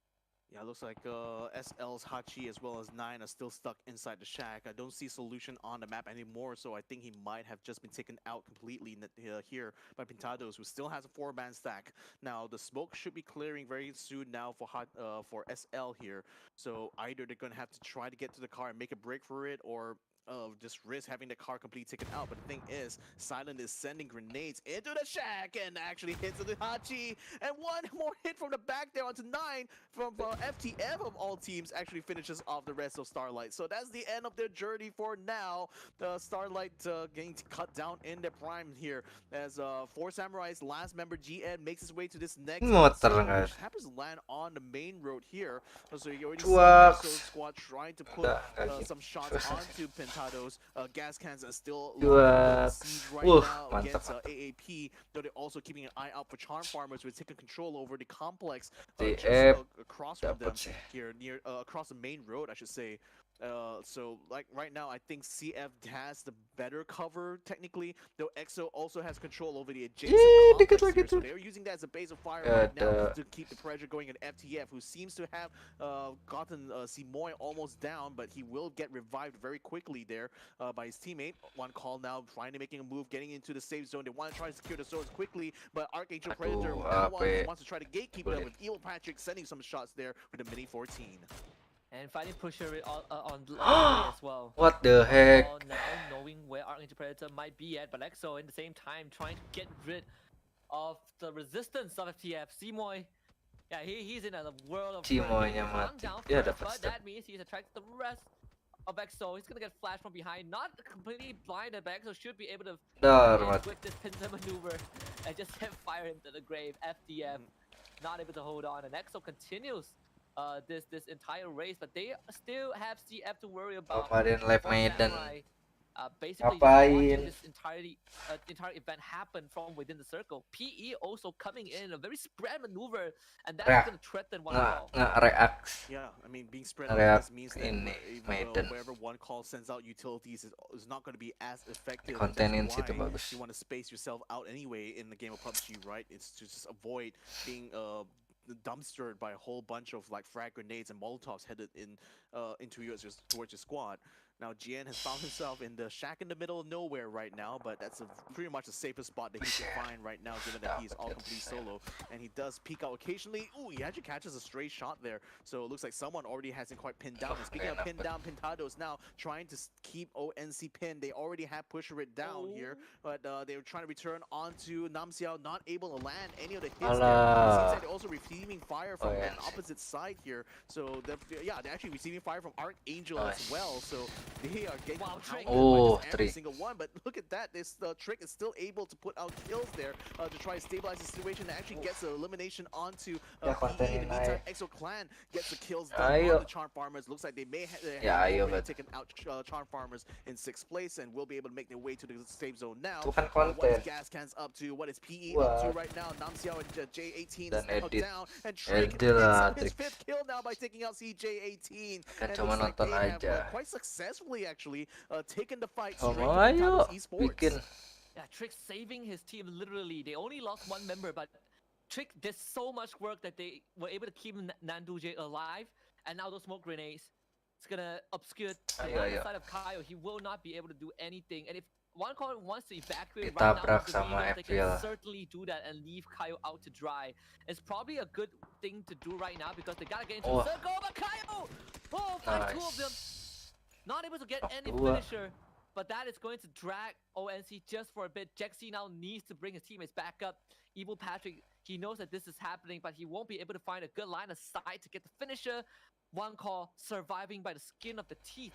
Yeah, looks like SL's Hachi as well as 9 are still stuck inside the shack. I don't see solution on the map anymore, so I think he might have just been taken out completely here by Pintados, who still has a 4-man stack. Now, the smoke should be clearing very soon now for SL here. So either they're going to have to try to get to the car and make a break for it, or just risk having the car completely taken out. But the thing is, Silent is sending grenades into the shack and actually hits the Hachi. And one more hit from the back there onto 9 from FTF of all teams actually finishes off the rest of Starlight. So that's the end of their journey for now. Starlight getting cut down in their prime here as 4 Samurai's last member GN makes his way to this next happens to land on the main road here. So you already see the squad trying to put some shots onto Pintados. Gas cans are still siege right now against AAP, though they're also keeping an eye out for Charm Farmers, who are taking control over the complex just across from them here, near across the main road, I should say. So like right now, I think CF has the better cover technically, though EXO also has control over the adjacent complex here, so they're using that as a base of fire right now to keep the pressure going at FTF, who seems to have gotten Simoy almost down, but he will get revived very quickly there by his teammate. One call now, finally making a move, getting into the safe zone. They want to try to secure the swords quickly, but Archangel Predator now wants to try to gatekeep them with Evil Patrick sending some shots there with the Mini 14.
And finding pusher on as well.
What the heck?
Now knowing where Archangel Predator might be at, but EXO in the same time trying to get rid of the resistance of FTF. Simoy, yeah, he's in a world of
Simoynya mati. Ya dapat
but that means he's attracted the rest of EXO. He's gonna get flashed from behind, not completely blinded, but EXO should be able to with this pincer maneuver and just hit fire into the grave. FTF not able to hold on, and EXO continues this entire race, but they still have CF to worry about. Basically watching this entire event happen from within the circle. PE also coming in a very spread maneuver, and that's going to threaten one call.
Yeah, I mean, being spread like this means that wherever one call sends out utilities is not going to be as effective. You want to space yourself out anyway in the game of PUBG, right? It's to just avoid being dumpstered by a whole bunch of like frag grenades and molotovs headed into towards your squad. Now GN has found himself in the shack in the middle of nowhere right now, but that's pretty much the safest spot that he can find right now, given that he's all complete solo. And he does peek out occasionally. Ooh, he actually catches a stray shot there. So it looks like someone already has him quite pinned down. And speaking of pinned down, Pintados now trying to keep ONC pinned. They already have pusher it down here, but they were trying to return onto Namxiao, not able to land any of the hits there. It seems like they're also receiving fire from the opposite side here. So they're actually receiving fire from Archangel as well. So they are getting every single one, but look at that. This Trick is still able to put out kills there to try to stabilize the situation and actually gets the elimination onto PE. In the meantime, EXO Clan gets the kills done on the Charm Farmers. Looks like they may have taken out Charm Farmers in 6th place and will be able to make their way to the safe zone now. What is Gas Cans up to? What is PE up to right now? Namxiao and J18 is now down, and Trick gets his 5th kill now by taking out CJ18. And
Cuman Nonton aja.
Quite successfully actually taken the fight straight to Esports.
Yeah, Trick saving his team literally. They only lost one member, but Trick did so much work that they were able to keep Nanduje alive. And now those smoke grenades, it's gonna obscure the other side of Kaio. He will not be able to do anything. And if one call wants to evacuate right now, they can certainly do that and leave Kaio out to dry. It's probably a good thing to do right now because they gotta get into the circle. But Kaio! Oh, 5-2 of them. Not able to get any finisher, but that is going to drag ONC just for a bit. Jexy now needs to bring his teammates back up. Evil Patrick, he knows that this is happening, but he won't be able to find a good line of sight to get the finisher. One call, surviving by the skin of the teeth.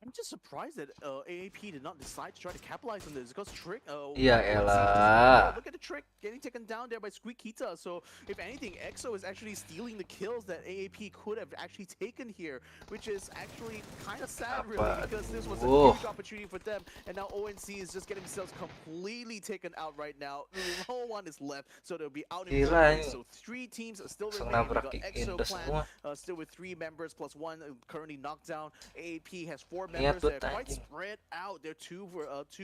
I'm just surprised that AAP did not decide to try to capitalize on this because Trick.
Ya elah.
Look at the Trick getting taken down there by Squeakita. So if anything, EXO is actually stealing the kills that AAP could have actually taken here, which is actually kind of sad, really, because this was a huge opportunity for them. And now ONC is just getting themselves completely taken out right now. No one is left, so they'll be out in front. So 3 teams are still remaining. We got EXO clan still with 3 members plus 1 currently knocked down. AAP has 4 members. They're quite spread out. They're 2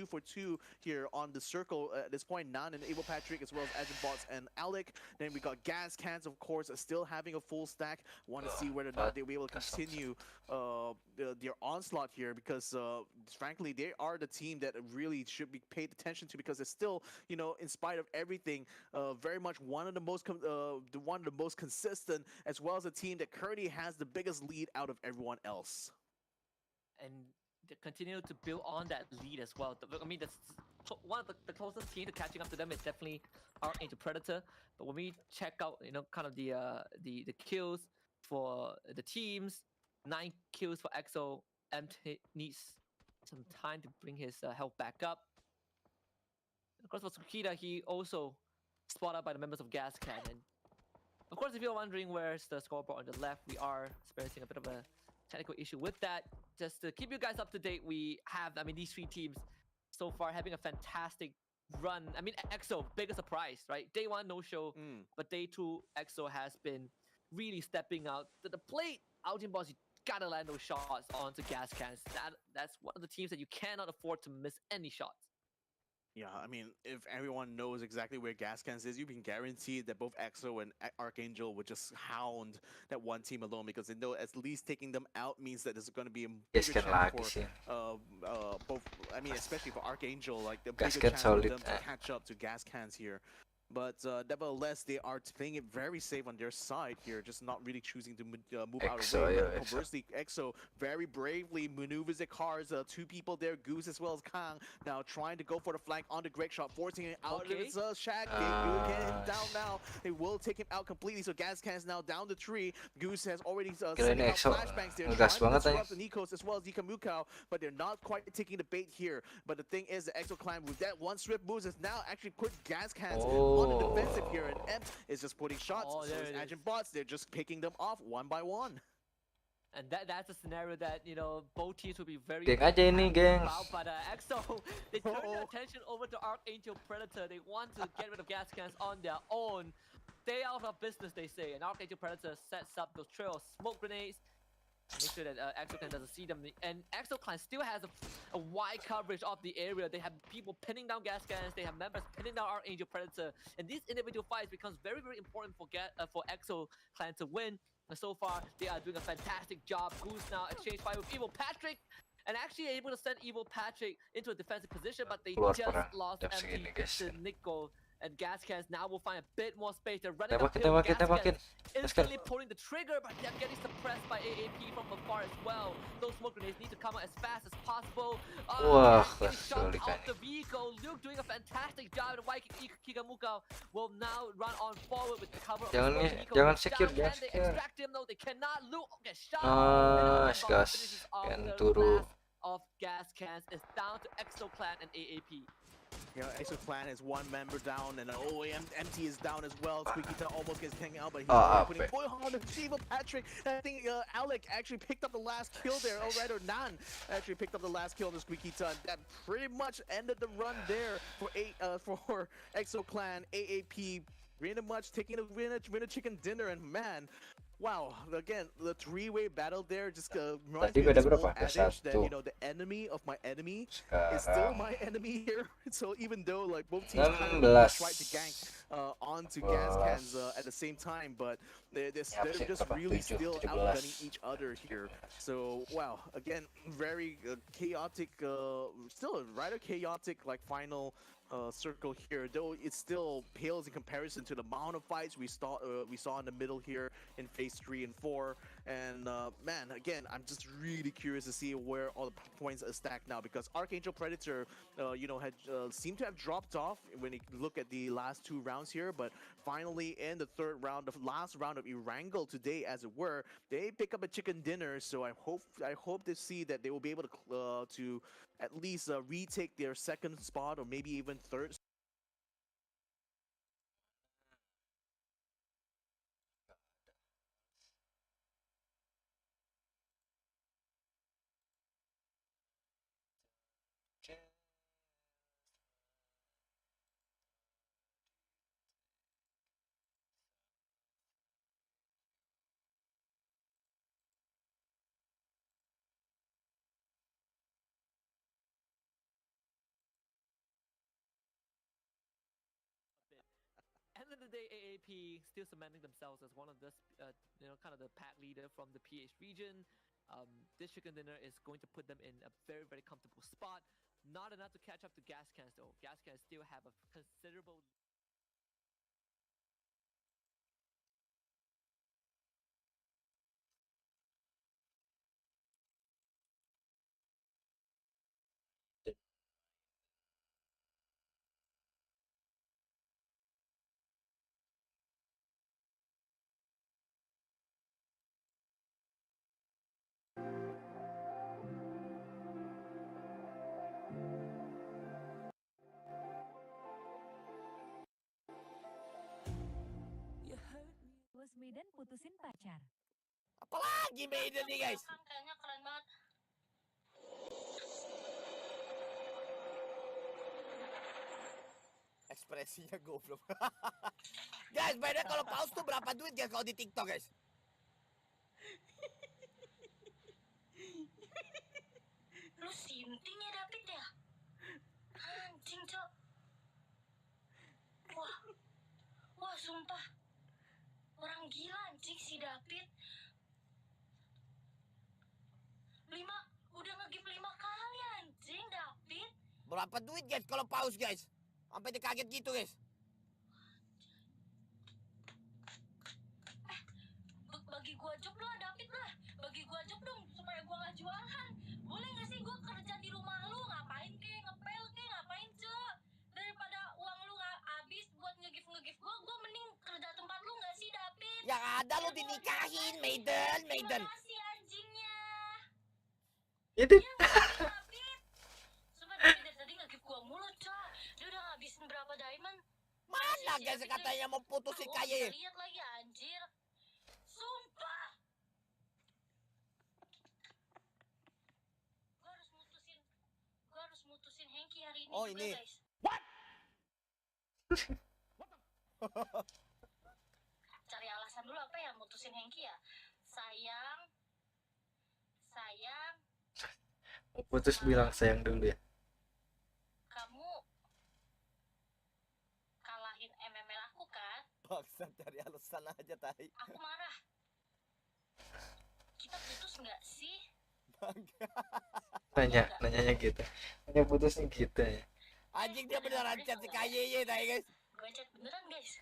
for 2 here on the circle at this point. Nan and Evil Patrick, as well as Agent Bots and Alec. Then we got Gas Cans, of course, still having a full stack. Want to see whether or not they'll be able to continue their onslaught here, because frankly, they are the team that really should be paid attention to, because they're still, you know, in spite of everything, very much one of the most consistent, as well as a team that currently has the biggest lead out of everyone else.
And they continue to build on that lead as well. I mean, one of the closest team to catching up to them is definitely Archangel Predator. But when we check out, you know, kind of the kills for the teams, 9 kills for EXO. MT needs some time to bring his health back up. Of course, for Sukita, he also spotted by the members of Gas Cannon. Of course, if you're wondering where's the scoreboard on the left, we are experiencing a bit of a technical issue with that. Just to keep you guys up to date, we have, I mean, these 3 teams so far having a fantastic run. I mean, EXO, biggest surprise, right? Day 1, no show, but day 2, EXO has been really stepping out to the plate. Outing Boss, you gotta land those shots onto Gas Cans. That's one of the teams that you cannot afford to miss any shots.
Yeah, I mean, if everyone knows exactly where Gas Cans is, you can guarantee that both EXO and Archangel would just hound that one team alone, because they know at least taking them out means that there's going to be a bigger chance for both. I mean, especially for Archangel, like the bigger chance for them to catch up to Gas Cans here. But nevertheless, they are playing it very safe on their side here, just not really choosing to move out of the way. Conversely, EXO very bravely maneuvers their cars. 2 people there, Goose as well as Kang, now trying to go for the flank on the Greg shot, forcing it out of his shack. Get him down now. They will take him out completely. So Gas Can's now down the tree. Goose has already sent out flashbangs there, trying to disrupt the Nikos as well as Ikamukao, but they're not quite taking the bait here. But the thing is, the EXO clan with that one swift moves has now actually put Gas Cans on the defensive here, and M is just putting shots. So it's Agent Bots, they're just picking them off one by one.
And that's a scenario that, you know, both teams will be very
about.
But EXO, they turn their attention over to Archangel Predator. They want to get rid of Gas Cans on their own. Stay out of business, they say. And Archangel Predator sets up those trail of smoke grenades. Make sure that EXO Clan doesn't see them. And EXO Clan still has a wide coverage of the area. They have people pinning down Gas Cans. They have members pinning down Archangel Predator. And these individual fights becomes very, very important for EXO Clan to win. And so far, they are doing a fantastic job. Goose now exchange fight with Evil Patrick. And actually able to send Evil Patrick into a defensive position. But they just lost empty to Nico. And Gas Cans now will find a bit more space. They're running uphill. Gas Cans instantly pulling the trigger, but they're getting suppressed by AAP from afar as well. Those smoke grenades need to come out as fast as possible. Getting shot out the vehicle. Luke doing a fantastic job. The White Kikamuka will now run on forward with the cover of
Jangan secure,
Can they extract him? No, they cannot. Luke get shot.
Gas turun.
Of Gas Cans is down to EXO Clan and AAP.
You know, EXO Clan is 1 member down, and MT is down as well. Squeakita almost gets taken out, but he's putting full on the Evil Patrick. And I think Alec actually picked up the last kill there, or Nan actually picked up the last kill on the Squeakita, and that pretty much ended the run there for EXO Clan. AAP pretty much taking a winner chicken dinner, and man. Wow, again, the 3-way battle there just reminds me of this old adage that, you know, the enemy of my enemy is still my enemy here. So even though, like, both teams kind of tried to gank onto Gas Cans at the same time, but they're just really still outgunning each other here. So, wow, again, very chaotic, still a rather chaotic, like, final circle here, though it still pales in comparison to the amount of fights we saw in the middle here in phase 3 and 4. And man, again, I'm just really curious to see where all the points are stacked now, because Archangel Predator, had seemed to have dropped off when you look at the last 2 rounds here. But finally, in the third round, the last round of Erangel today, as it were, they pick up a chicken dinner. So I hope to see that they will be able to at least retake their second spot, or maybe even third.
End of the day, AAP still cementing themselves as one of the, kind of the pack leader from the PH region. This chicken dinner is going to put them in a very, very comfortable spot. Not enough to catch up to Gas Cans though. Gas Cans still have a considerable.
Was Medan putusin pacar.
Apalagi Maiden nih guys.
Kayaknya keren banget.
Ekspresinya goblok. Guys, by the way, kalau pause tuh berapa duit guys kalau di TikTok guys?
Lu sinting ya David ya? Anjing cok. Wah sumpah. Orang gila anjing si David. Udah nge-give 5 kali anjing David.
Berapa duit guys kalau pause guys? Sampai dia kaget gitu guys.
Bagi gua job lah David lah. Bagi gua job dong supaya gua gak jualan. Boleh gak sih gua kerja di rumah lu? Ngapain kek? Ngepel kek? Ngapain cok? Daripada uang lu gak habis buat nge-give gua mending kerja tempat lu gak sih David?
Yang ada lu dinikahin Maiden.
Terima kasih anjingnya.
Itu.
Iya David. Sumpah David dari tadi nge-give gua mulu cok. Dia udah ngabisin berapa diamond?
Mana guys katanya mau putusin kayak.
Lihat lagi anjir. Sumpah. Gua harus mutusin Hengki hari ini
Oh,
juga,
ini.
guys. Cari alasan dulu apa ya mutusin Hengki ya? Sayang.
Putus bilang sayang dulu ya.
Kamu kalahin MML aku kan?
Bangsat cari alasan aja tai.
Aku marah. Kita putus nggak sih?
Nanyanya gitu. Hanya putusnya gitu ya.
Anjing dia beneran chat si KYY tai guys.
Gue chat beneran guys.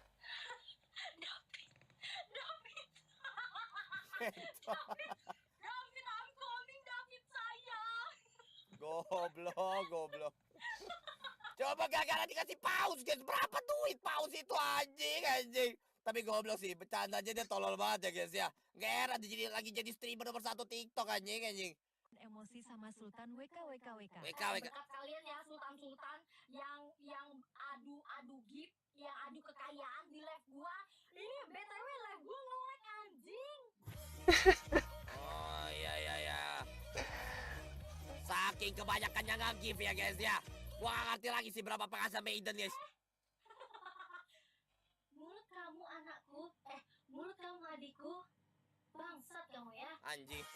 David, I'm coming, David sayang.
Goblok. Coba gara-gara dikasih pause guys. Berapa duit pause itu anjing. Tapi goblok sih, bercanda aja dia tolol banget ya guys ya. Gak heran dia lagi jadi streamer nomor 1 TikTok anjing.
Emosi sama Sultan WK.
WK.
Berkat kalian ya Sultan yang adu gift, yang adu kekayaan di live gua. Ini BTW live gua nge-lag anjing.
Oh iya. Saking kebanyakannya nge-give ya guys ya. Gua gak ngerti lagi sih berapa penghasilan Maiden guys.
Mulut kamu anakku, mulut kamu adikku. Bangsat kamu ya.
Anjing.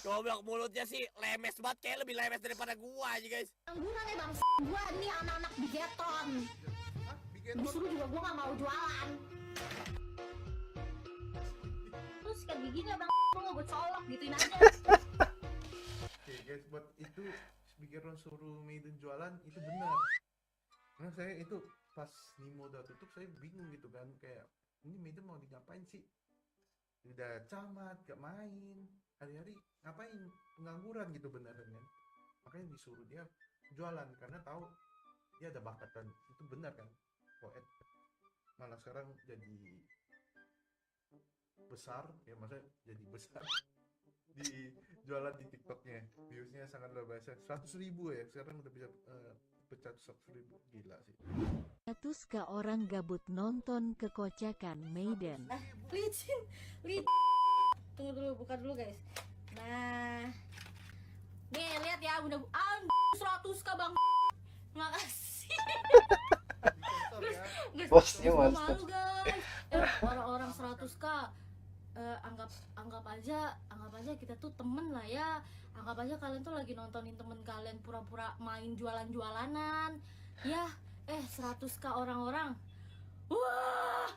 Goblok mulutnya sih lemes banget, kayak lebih lemes daripada gua aja guys.
Angguran ya bang, gua nih anak-anak bigeton. Disuruh juga gua gak mau jualan. Terus kayak begini bang, gua mau buat solok gituin aja.
Oke guys, buat itu Bigeron suruh Maiden jualan itu benar. Karena saya itu pas Nimo udah tutup saya bingung gitu kan, kayak ini Maiden mau digapain sih? udah camat gak main, hari-hari ngapain, pengangguran gitu beneran kan. Makanya disuruh dia jualan karena tahu dia ada bakat, dan itu benar kan. Poet malah sekarang jadi besar ya, maksudnya jadi besar di jualan di TikToknya, viewsnya sangat luar biasa, 100.000 ya sekarang udah bisa pecah 100.000, gila sih.
100k orang gabut nonton kekocakan Maiden.
Licin. Tunggu dulu, buka dulu guys. Nah, nih lihat ya, udah 100k bang. Makasih. Guys,
Bosnya
gua
mantap.
malu guys. Orang-orang 100k, anggap aja kita tuh temen lah ya. Anggap aja kalian tuh lagi nontonin temen kalian pura-pura main jualan-jualanan. Ya, 100k orang-orang. Wah.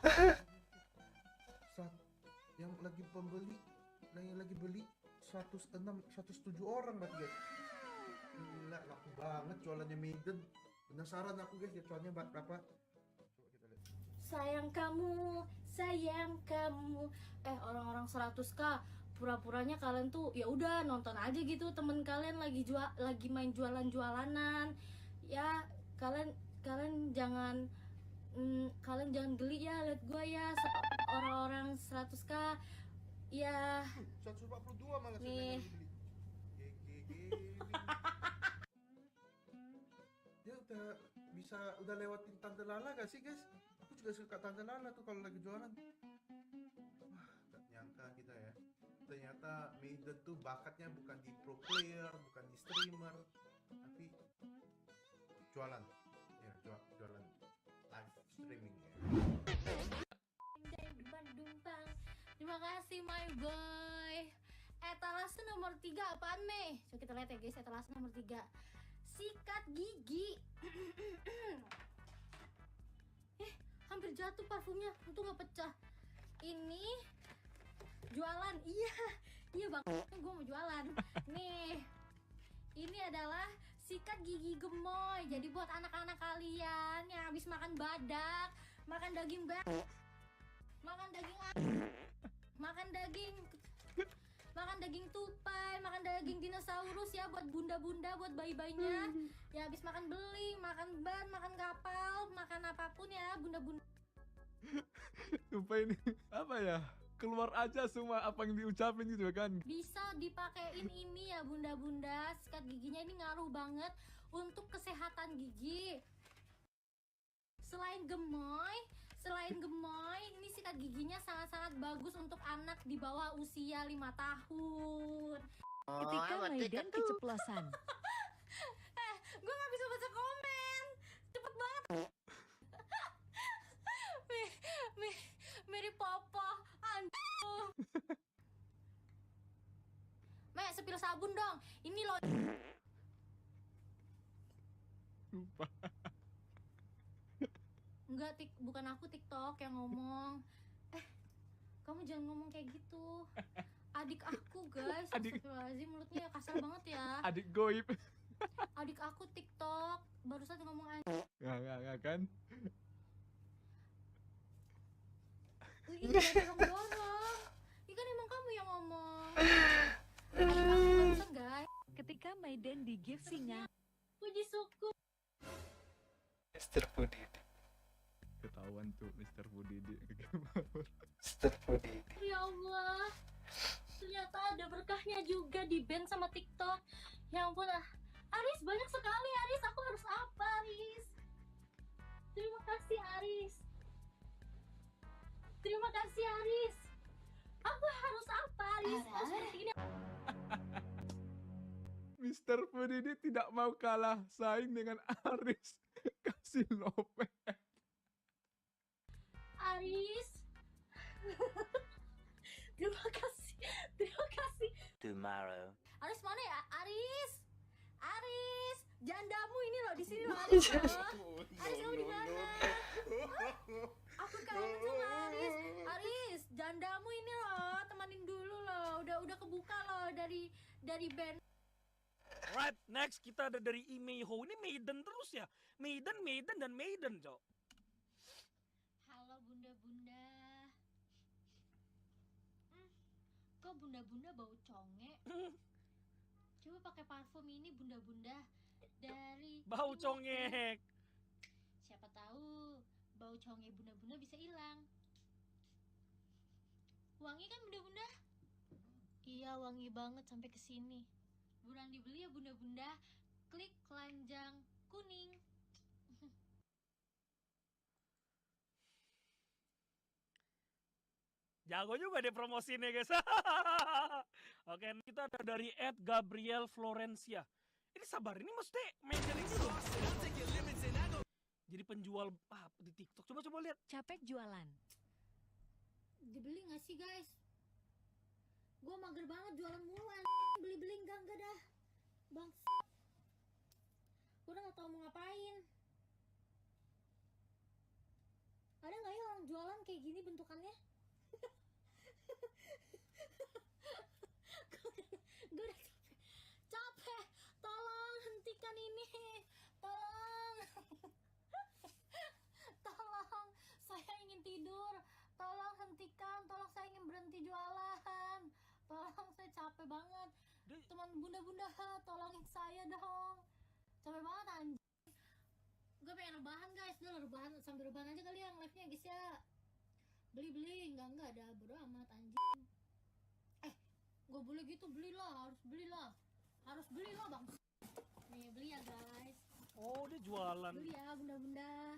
Yang lagi pembeli, yang lagi beli 106, 107 orang berarti guys. Gila, laku banget jualannya Maiden. Penasaran aku guys ya, jualannya berapa? Coba kita lihat.
Sayang kamu. Orang-orang 100k, pura-puranya kalian tuh ya udah nonton aja gitu temen kalian lagi main jualan-jualanan. Ya, kalian jangan geli ya lihat gua ya, orang-orang 100k ya.
142 malah
Nih.
saya beli. Dia udah lewatin Tante Lala gak sih guys? Aku juga suka Tante Lala tuh kalau lagi jualan. Wah, gak nyangka kita ya. Ternyata Maiden tuh bakatnya bukan di pro player, bukan di streamer, tapi jualan. Ya, jualan live streaming ya.
Bandung bang, terima kasih my boy. Etalase nomor 3 apaan Mei? Coba kita lihat ya guys, etalase nomor 3 sikat gigi. Hampir jatuh parfumnya, untung gak pecah. Ini jualan, iya bang, gue mau jualan. Nih, ini adalah sikat gigi gemoy. Jadi buat anak-anak kalian yang habis makan badak, makan daging makan daging tupai, makan daging dinosaurus ya, buat bunda-bunda, buat bayi-bayinya ya, habis makan beling, makan ban, makan kapal, makan apapun ya bunda-bunda.
Sumpah ini apa ya, keluar aja semua apa yang diucapin gitu kan.
Bisa dipakein ini ya bunda-bunda, sikat giginya ini ngaruh banget untuk kesehatan gigi. Selain gemoy, ini sikat giginya sangat-sangat bagus untuk anak di bawah usia 5 tahun.
Ketika Maiden keceplosan.
Gue gak bisa baca komen, cepet banget. Mary Popo, anjir. Sepil sabun dong, ini loh.
Sumpah.
Enggak, bukan aku TikTok yang ngomong. Kamu jangan ngomong kayak gitu. Adik aku guys, astagfirullahaladzim, mulutnya kasar banget ya.
Adik goib.
Adik aku TikTok, barusan ngomong aja.
Nggak kan.
Ini gak dorong. Ini kan emang kamu yang ngomong. Adik aku barusan guys.
Ketika Maiden di gift singa.
Puji suku.
Mr. Pudidi.
Ketahuan tuh Mr. Pudidi.
Mr. Pudidi.
Ya Allah, ternyata ada berkahnya juga di band sama TikTok. Ya ampun, Aris banyak sekali. Aris, aku harus apa Aris? Terima kasih Aris. Aku harus apa Aris? Oh, seperti ini.
Mr. Pudidi tidak mau kalah saing dengan Aris. Kasih Lope.
Aris. Terima kasih.
Tomorrow.
Aris mana ya? Aris, jandamu ini loh, di sini loh Aris. Aris kamu di mana? Aku kangen sama Aris. Aris, jandamu ini loh, temanin dulu loh. Udah kebuka loh dari band.
Right, next kita ada dari Imeiho. Ini Maiden terus ya. Maiden, Cok.
Halo bunda-bunda. Kok bunda-bunda bau conge? Coba pakai parfum ini bunda-bunda dari
Bau
Timur
congek.
Siapa tahu bau conge bunda-bunda bisa hilang. Wangi kan bunda-bunda? Iya, wangi banget sampai ke sini. Buruan dibeli ya bunda-bunda. Klik keranjang kuning.
Jago juga deh promosinya guys. Oke, kita ada dari @Gabriel Florencia. Ini sabar, ini mesti mention ini loh. Jadi penjual di TikTok. Coba lihat.
Capek jualan.
Dibeli nggak sih guys? Gue mager banget jualan mulu. Beli-beli enggak dah. Bang. Gue udah nggak tahu mau ngapain. Ada nggak ya orang jualan kayak gini bentukannya? Gue udah capek. Tolong hentikan ini. Tolong. Tolong, saya ingin tidur. Tolong hentikan. Tolong, saya ingin berhenti jualan. Tolong, saya capek banget. Teman bunda-bunda, tolongin saya dong. Capek banget anjing. Gue pengen rebahan guys. Udah rebahan, sambil rebahan aja kali yang live-nya guys ya. Beli enggak ada bodo amat anjing. Gue boleh gitu, belilah, harus belilah bang. Nih beli ya guys.
Oh, dia jualan.
Beli ya bunda-bunda.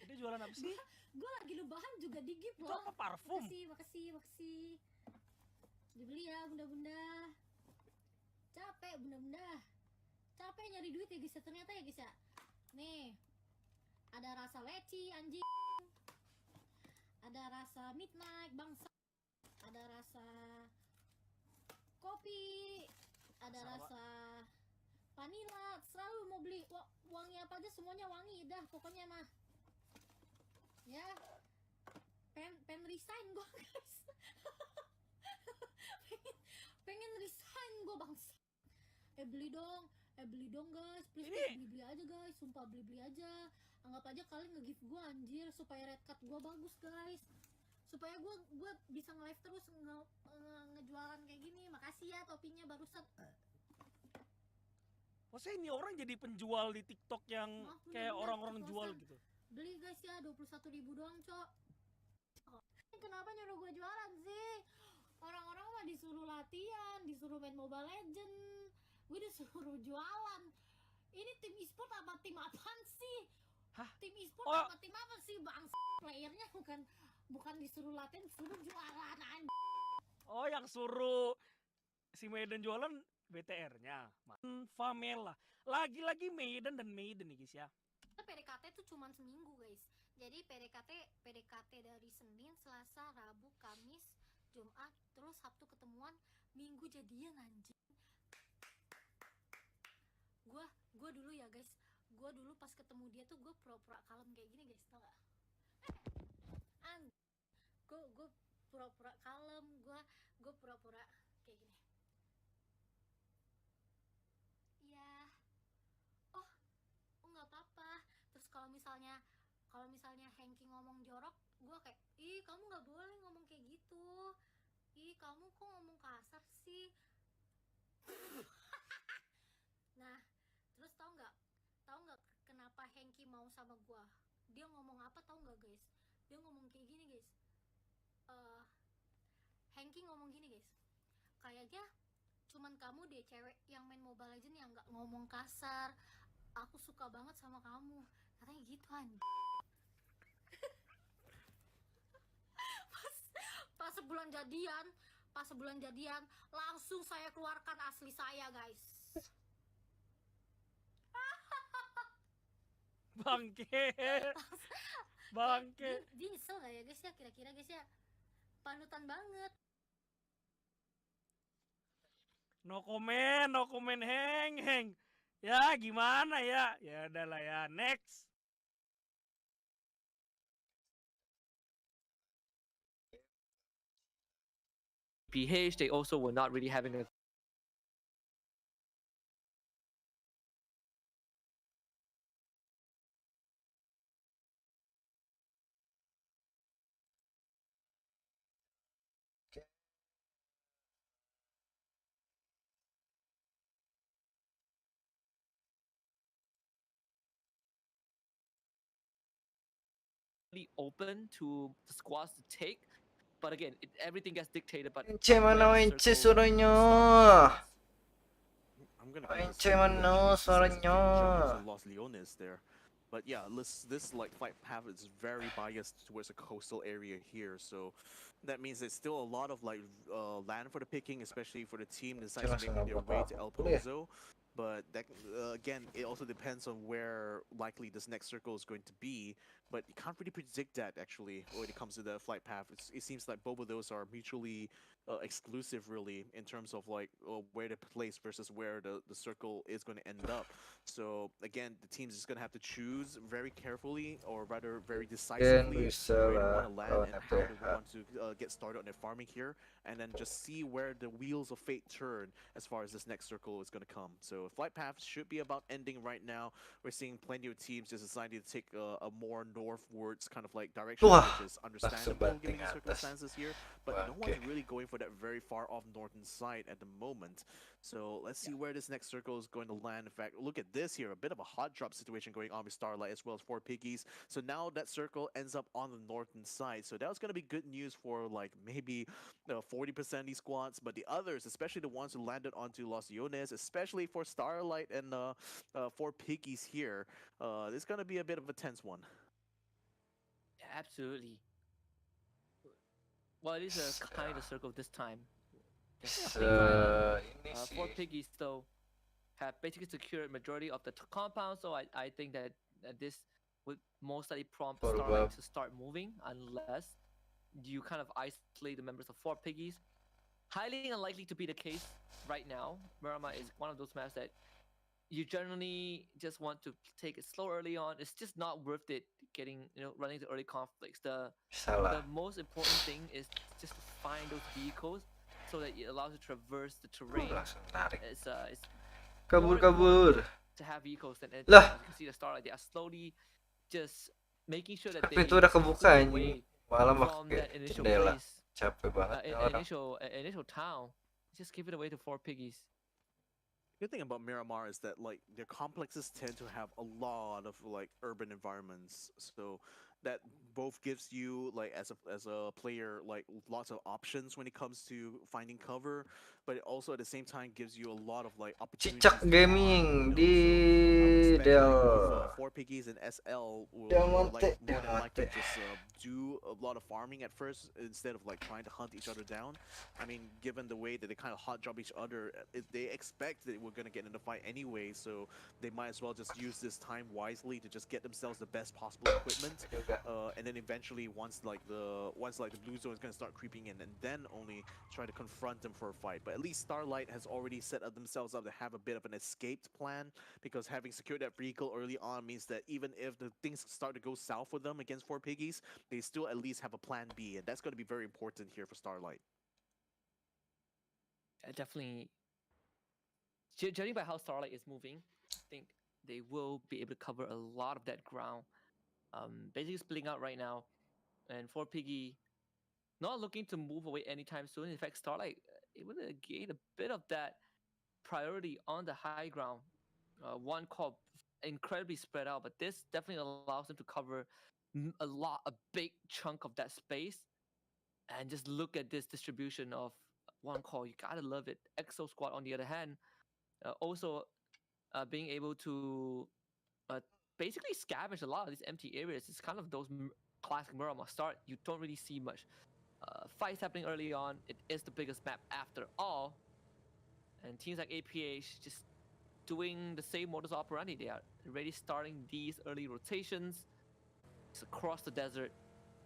Dia jualan apa sih?
Gue lagi rebahan juga digip
Itu
loh.
apa, parfum?
Makasih. Dibeli ya bunda-bunda. Capek bunda-bunda. Capek nyari duit ya guys ya, ternyata ya guys ya. Nih ada rasa leci anjing. Ada rasa midnight bangsa. Ada rasa kopi, ada rasa vanilla. Selalu mau beli wangi apa aja, semuanya wangi dah pokoknya mah. Ya, pengen resign gue guys. pengen resign gue bangsa. Beli dong guys, please beli aja guys, sumpah beli aja. Anggap aja kalian nge-give gue anjir supaya red card gue bagus guys. Supaya gue bisa nge-live terus ngejualan kayak gini. Makasih ya topinya barusan.
Maksudnya ini orang jadi penjual di TikTok yang kayak orang-orang jual gitu.
Beli guys ya, 21.000 doang cok. Kenapa nyuruh gue jualan sih? Orang-orang mah disuruh latihan, disuruh main Mobile Legend, gue disuruh jualan. Ini tim e-sport apa tim apaan sih?
Hah?
Tim e-sport apa tim apa sih bang? Playernya bukan disuruh latihan, disuruh jualan anjing.
Oh, yang suruh si Maiden jualan BTR-nya. Famela. Lagi-lagi Maiden nih guys ya.
PDKT tuh cuma seminggu guys. Jadi PDKT dari Senin, Selasa, Rabu, Kamis, Jumat, terus Sabtu ketemuan, Minggu jadian anjing. Gua dulu ya guys. Gua dulu pas ketemu dia tuh gue pura-pura kalem kayak gini guys, tau gak? Gue pura-pura kalem, gue pura-pura kayak gini. Iya. Oh nggak apa-apa. Terus kalau misalnya Hengki ngomong jorok, gue kayak, ih kamu nggak boleh ngomong kayak gitu. Ih kamu kok ngomong kasar sih. Nah, terus tau nggak kenapa Hengki mau sama gue? Dia ngomong apa tau nggak guys? Dia ngomong kayak gini guys. Hengki ngomong gini guys. Kayaknya cuman kamu deh cewek yang main Mobile Legends yang nggak ngomong kasar. Aku suka banget sama kamu, katanya gitu anjing. pas sebulan jadian langsung saya keluarkan asli saya guys.
Bangke.
Diesel gak ya guys ya, kira-kira guys ya, panutan banget.
No comment heng. Ya gimana ya? Ya udahlah ya, next.
PH, they also were not really having a completely open to the squads to take. But again, everything gets dictated by
Ence mana
where the
Ence
circle
suaranya?
I'm gonna be
Ence
honest,
mana
eventually see some
suaranya?
jumpers on Los Leones there. But yeah, this like flight path is very biased towards the coastal area here, so that means there's still a lot of like land for the picking, especially for the team that decides to
Langsung
make their
nabrak
way to
apa
El
dulu ya?
Pozo. But that again, it also depends on where likely this next circle is going to be. But you can't really predict that actually when it comes to the flight path. It seems like both of those are mutually exclusive, really, in terms of like where to place versus where the circle is going to end up. So again, the team's just going to have to choose very carefully, or rather very
Mungkin
decisively,
bisa
where they
lah
want to land
lawan
and how they
FPH.
want to get started on their farming here, and then just see where the wheels of fate turn as far as this next circle is going to come. So flight path should be about ending right now. We're seeing plenty of teams just deciding to take a more northwards kind of like direction,
Wah,
which is
langsung
understandable given
banting
the
atas.
circumstances here. But no
Bangke.
one's really going for that very far off northern side at the moment. So let's see where this next circle is going to land. In fact, look at this here, a bit of a hot drop situation going on with Starlight as well as 4Piggies. So now that circle ends up on the northern side. So that was going to be good news for like maybe 40% of these squads, but the others, especially the ones who landed onto Los Leones, especially for Starlight and 4Piggies here, this is going to be a bit of a tense one.
Absolutely. Well, it is a kind of circle this time. Definitely a playground.
Ini
Four
sih
piggies though have basically secured majority of the compound, so I think that this would most likely prompt
for
Starlight
bab.
to start moving unless you kind of isolate the members of four piggies. Highly unlikely to be the case right now. Miramar is one of those maps that you generally just want to take it slow early on. It's just not worth it getting running the early conflicts. The
Salah.
most important thing is just to find those vehicles so that it allows you to traverse the terrain.
Langsung narik.
It's
Kabur
more
kabur.
important to have vehicles than anything
Lah.
else. You can see the Starlight, they are slowly just making sure that
Tapi
they
itu udah
pull
kebuka anjing.
away
Malah
from
pakai
that initial
jendela.
place,
Capek banget nih orang.
initial town. Just give it away to four piggies.
Good thing about Miramar is that like their complexes tend to have a lot of like urban environments, so that both gives you like as a player like lots of options when it comes to finding cover, but it also at the same time gives you a lot of like opportunities.
Cicak Gaming di Del.
4Piggies and SL will
Del
more
Monte, Del
than likely
Monte.
just do a lot of farming at first instead of like trying to hunt each other down. I mean, given the way that they kind of hot job each other, they expect that we're gonna get in a fight anyway, so they might as well just use this time wisely to just get themselves the best possible equipment, and then eventually once the blue zone is gonna start creeping in, and then only try to confront them for a fight. But at least Starlight has already set up themselves up to have a bit of an escaped plan, because having secured that vehicle early on means that even if the things start to go south for them against 4Piggies, they still at least have a plan B, and that's going to be very important here for Starlight.
Definitely. Judging by how Starlight is moving, I think they will be able to cover a lot of that ground. Basically splitting out right now, and 4Piggy not looking to move away anytime soon. In fact, Starlight able to gain a bit of that priority on the high ground. One called incredibly spread out, but this definitely allows them to cover a big chunk of that space. And just look at this distribution of one call. You gotta love it. Exo Squad, on the other hand, also being able to basically scavenge a lot of these empty areas. It's kind of those classic Miramar start. You don't really see much fights happening early on. It is the biggest map after all, and teams like APH just doing the same modus operandi. They are already starting these early rotations just across the desert,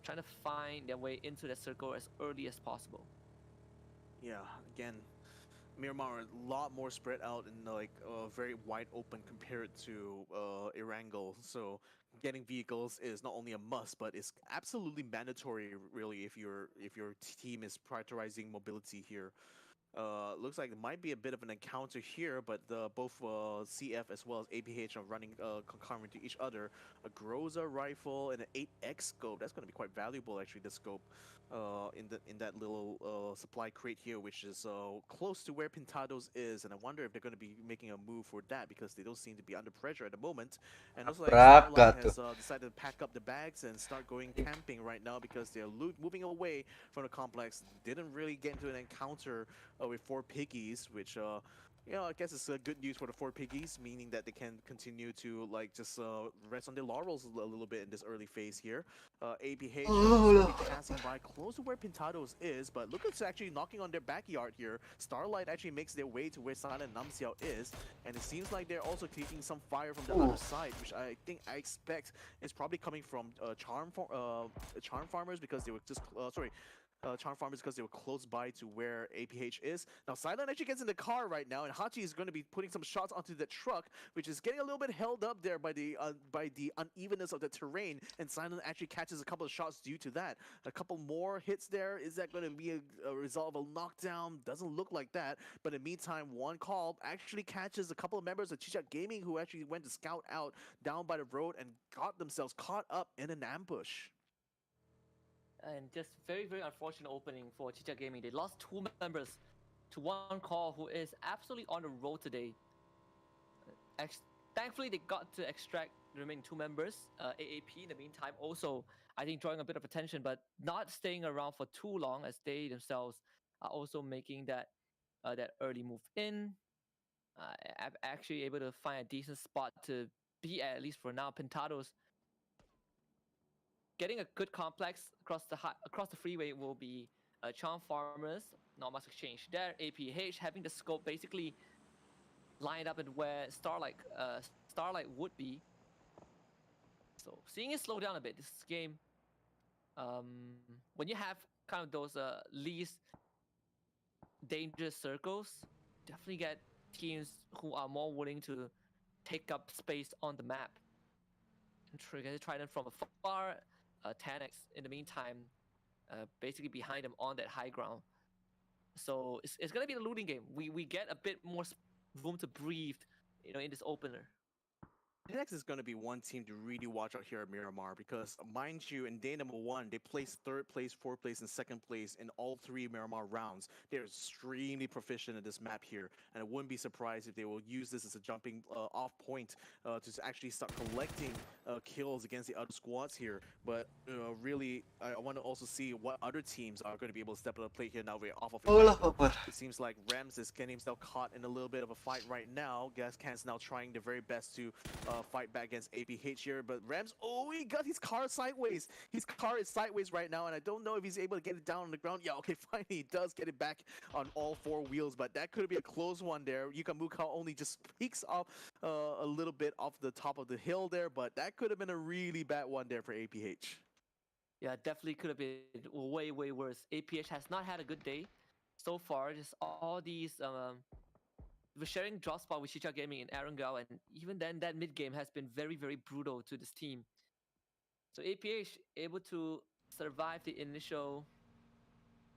trying to find their way into that circle as early as possible.
Yeah, again, Miramar a lot more spread out and like very wide open compared to Erangel. So getting vehicles is not only a must, but it's absolutely mandatory, really, if your team is prioritizing mobility here. Looks like it might be a bit of an encounter here, but both CF as well as APH are running concurrent to each other. A Groza rifle and an 8x scope. That's going to be quite valuable, actually. The scope in that little supply crate here, which is close to where Pintados is. And I wonder if they're going to be making a move for that because they don't seem to be under pressure at the moment. And looks like Starlight has decided to pack up the bags and start going camping right now because they're moving away from the complex. Didn't really get into an encounter with 4 piggies, which I guess it's good news for the 4 piggies, meaning that they can continue to like just rest on their laurels a little bit in this early phase here. APH passing by close to where Pintados is, but look, it's actually knocking on their backyard here. Starlight actually makes their way to where Silent Namxiao is, and it seems like they're also taking some fire from the other side, which I expect is probably coming from Charm Farmers because they were just Charm Farmers because they were close by to where APH is. Now Silent actually gets in the car right now, and Hachi is going to be putting some shots onto the truck, which is getting a little bit held up there by the unevenness of the terrain, and Silent actually catches a couple of shots due to that. A couple more hits there. Is that going to be a result of a knockdown? Doesn't look like that. But in the meantime, one call actually catches a couple of members of Chichat Gaming who actually went to scout out down by the road and got themselves caught up in an ambush.
And just very, very unfortunate opening for Chicha Gaming. They lost 2 members to one call who is absolutely on the road today. Thankfully, they got to extract the remaining 2 members. AAP, in the meantime, also, I think, drawing a bit of attention, but not staying around for too long as they themselves are also making that early move in. I'm actually able to find a decent spot to be at least for now. Pintados getting a good complex across the freeway will be Charm Farmers. Not much exchange there. APH having the scope basically lined up at where Starlight would be. So seeing it slow down a bit this game. When you have kind of those least dangerous circles, definitely get teams who are more willing to take up space on the map. And try them from afar. Tanix, in the meantime, basically behind them on that high ground. So it's going to be the looting game. We get a bit more room to breathe, in this opener.
Galax is going to be one team to really watch out here at Miramar because, mind you, in day number 1, they placed 3rd place, 4th place, and 2nd place in all 3 Miramar rounds. They're extremely proficient at this map here, and I wouldn't be surprised if they will use this as a jumping off point to actually start collecting kills against the other squads here. But really, I want to also see what other teams are going to be able to step up the plate here now we're off of it seems like Rams is getting himself caught in a little bit of a fight right now. Gascan's now trying their very best to fight back against APH here, but Rams, he got his car sideways. His car is sideways right now, and I don't know if he's able to get it down on the ground. Yeah, okay, finally he does get it back on all 4 wheels, but that could be a close one there. Yukamuka only just peeks off a little bit off the top of the hill there, but that could have been a really bad one there for APH.
Yeah, definitely could have been way, way worse. APH has not had a good day so far. Just all these we're sharing drop spot with Chicha Gaming in Arangao, and even then that mid game has been very, very brutal to this team. So APH able to survive the initial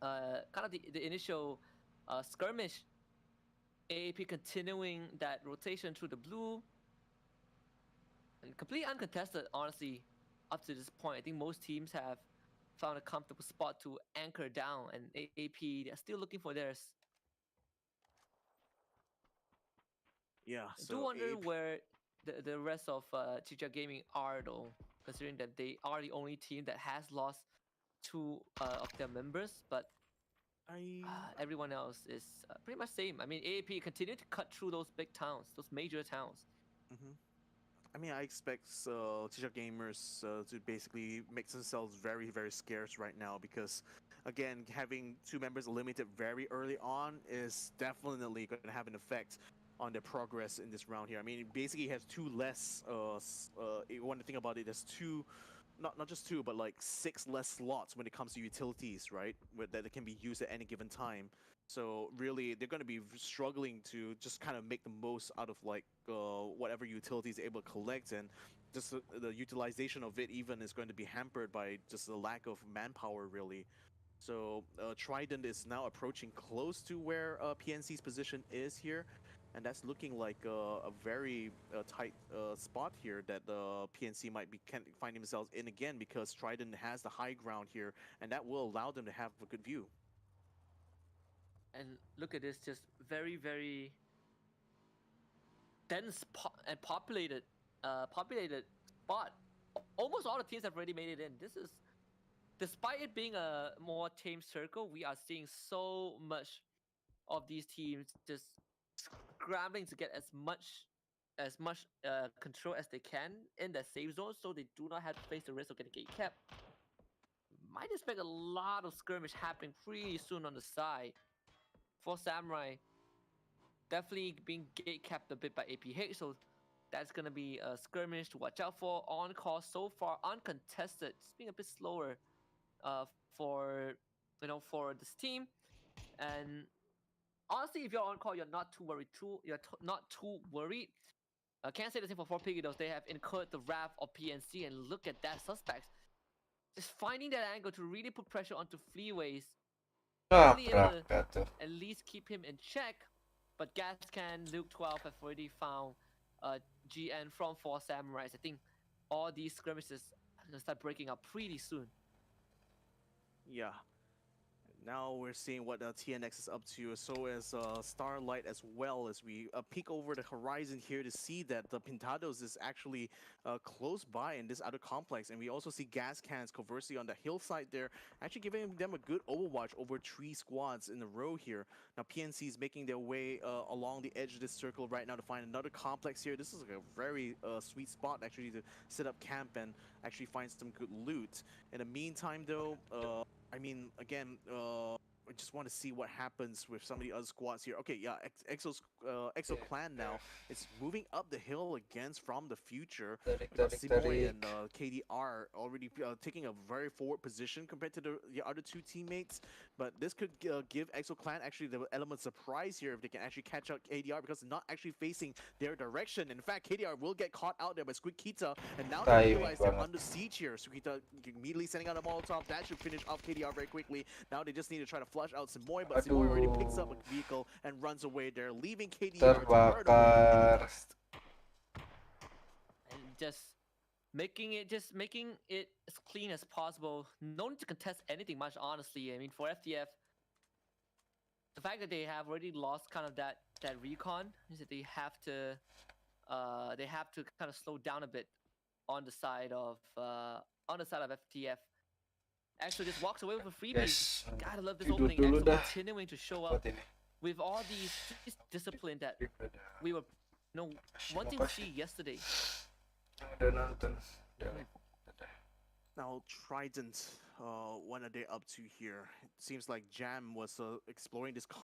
the initial skirmish. AAP continuing that rotation through the blue, and completely uncontested, honestly, up to this point. I think most teams have found a comfortable spot to anchor down, and AAP, they're still looking for theirs.
Yeah,
I do wonder where the rest of Chicha Gaming are, though, considering that they are the only team that has lost 2 of their members, but everyone else is pretty much same. I mean, AAP continue to cut through those big towns, those major towns.
I mean, I expect Chicha Gamers to basically make themselves very, very scarce right now because, again, having 2 members eliminated very early on is definitely going to have an effect on their progress in this round here. I mean, it basically has 2 less, you want to think about it, there's 2, not just 2, but like 6 less slots when it comes to utilities, right? That can be used at any given time. So really, they're going to be struggling to just kind of make the most out of like whatever utilities they're able to collect, and just the utilization of it even is going to be hampered by just the lack of manpower, really. So Trident is now approaching close to where PNC's position is here, and that's looking like a very tight spot here that PNC might be finding themselves in again, because Trident has the high ground here, and that will allow them to have a good view.
And look at this, just very, very dense and populated spot. Almost all the teams have already made it in. This is, despite it being a more tame circle, we are seeing so much of these teams just scrambling to get as much control as they can in their safe zone, so they do not have to face the risk of getting gate capped. Might expect a lot of skirmish happening pretty soon on the side. For Samurai, definitely being gate capped a bit by APH, so that's gonna be a skirmish to watch out for. On call so far uncontested, just being a bit slower for for this team. And honestly, if you're on call, you're not too worried. Not too worried. Can't say the same for 4Piggy though. They have incurred the wrath of PNC, and look at that, suspects just finding that angle to really put pressure onto Fleaways. Really able to at least keep him in check. But Gascan, Luke 12 have already found GN from 4 Samurais. I think all these skirmishes are gonna start breaking up pretty soon.
Yeah. Now we're seeing what TNX is up to, so as Starlight as well, as we peek over the horizon here to see that the Pintados is actually close by in this outer complex, and we also see gas cans conversely on the hillside there, actually giving them a good overwatch over 3 squads in a row here. Now PNC is making their way along the edge of this circle right now to find another complex here. This is like a very sweet spot actually to set up camp and actually find some good loot. In the meantime though, I mean, again, I just want to see what happens with some of the other squads here. Okay, yeah, Exo Clan now is moving up the hill against from the future. Simoy and KDR already taking a very forward position compared to the other 2 teammates. But this could give Exo Clan actually the element of surprise here if they can actually catch up KDR, because they're not actually facing their direction. In fact, KDR will get caught out there by Squid Kita, and now they realize they're under siege here. Squid Kita immediately sending out a Molotov. That should finish off KDR very quickly. Now they just need to try to flush out Simoy, but Simoy already picks up a vehicle and runs away there, leaving KDR to murder the
and just making it as clean as possible. No need to contest anything much, honestly. I mean, for FTF, the fact that they have already lost kind of that recon is that they have to kind of slow down a bit on the side of FTF. Actually just walks away with a freebie. Gotta love this opening. Exo continuing to show up with all these discipline that we were wanting to see yesterday.
Now Trident, what are they up to here? It seems like Jam was exploring this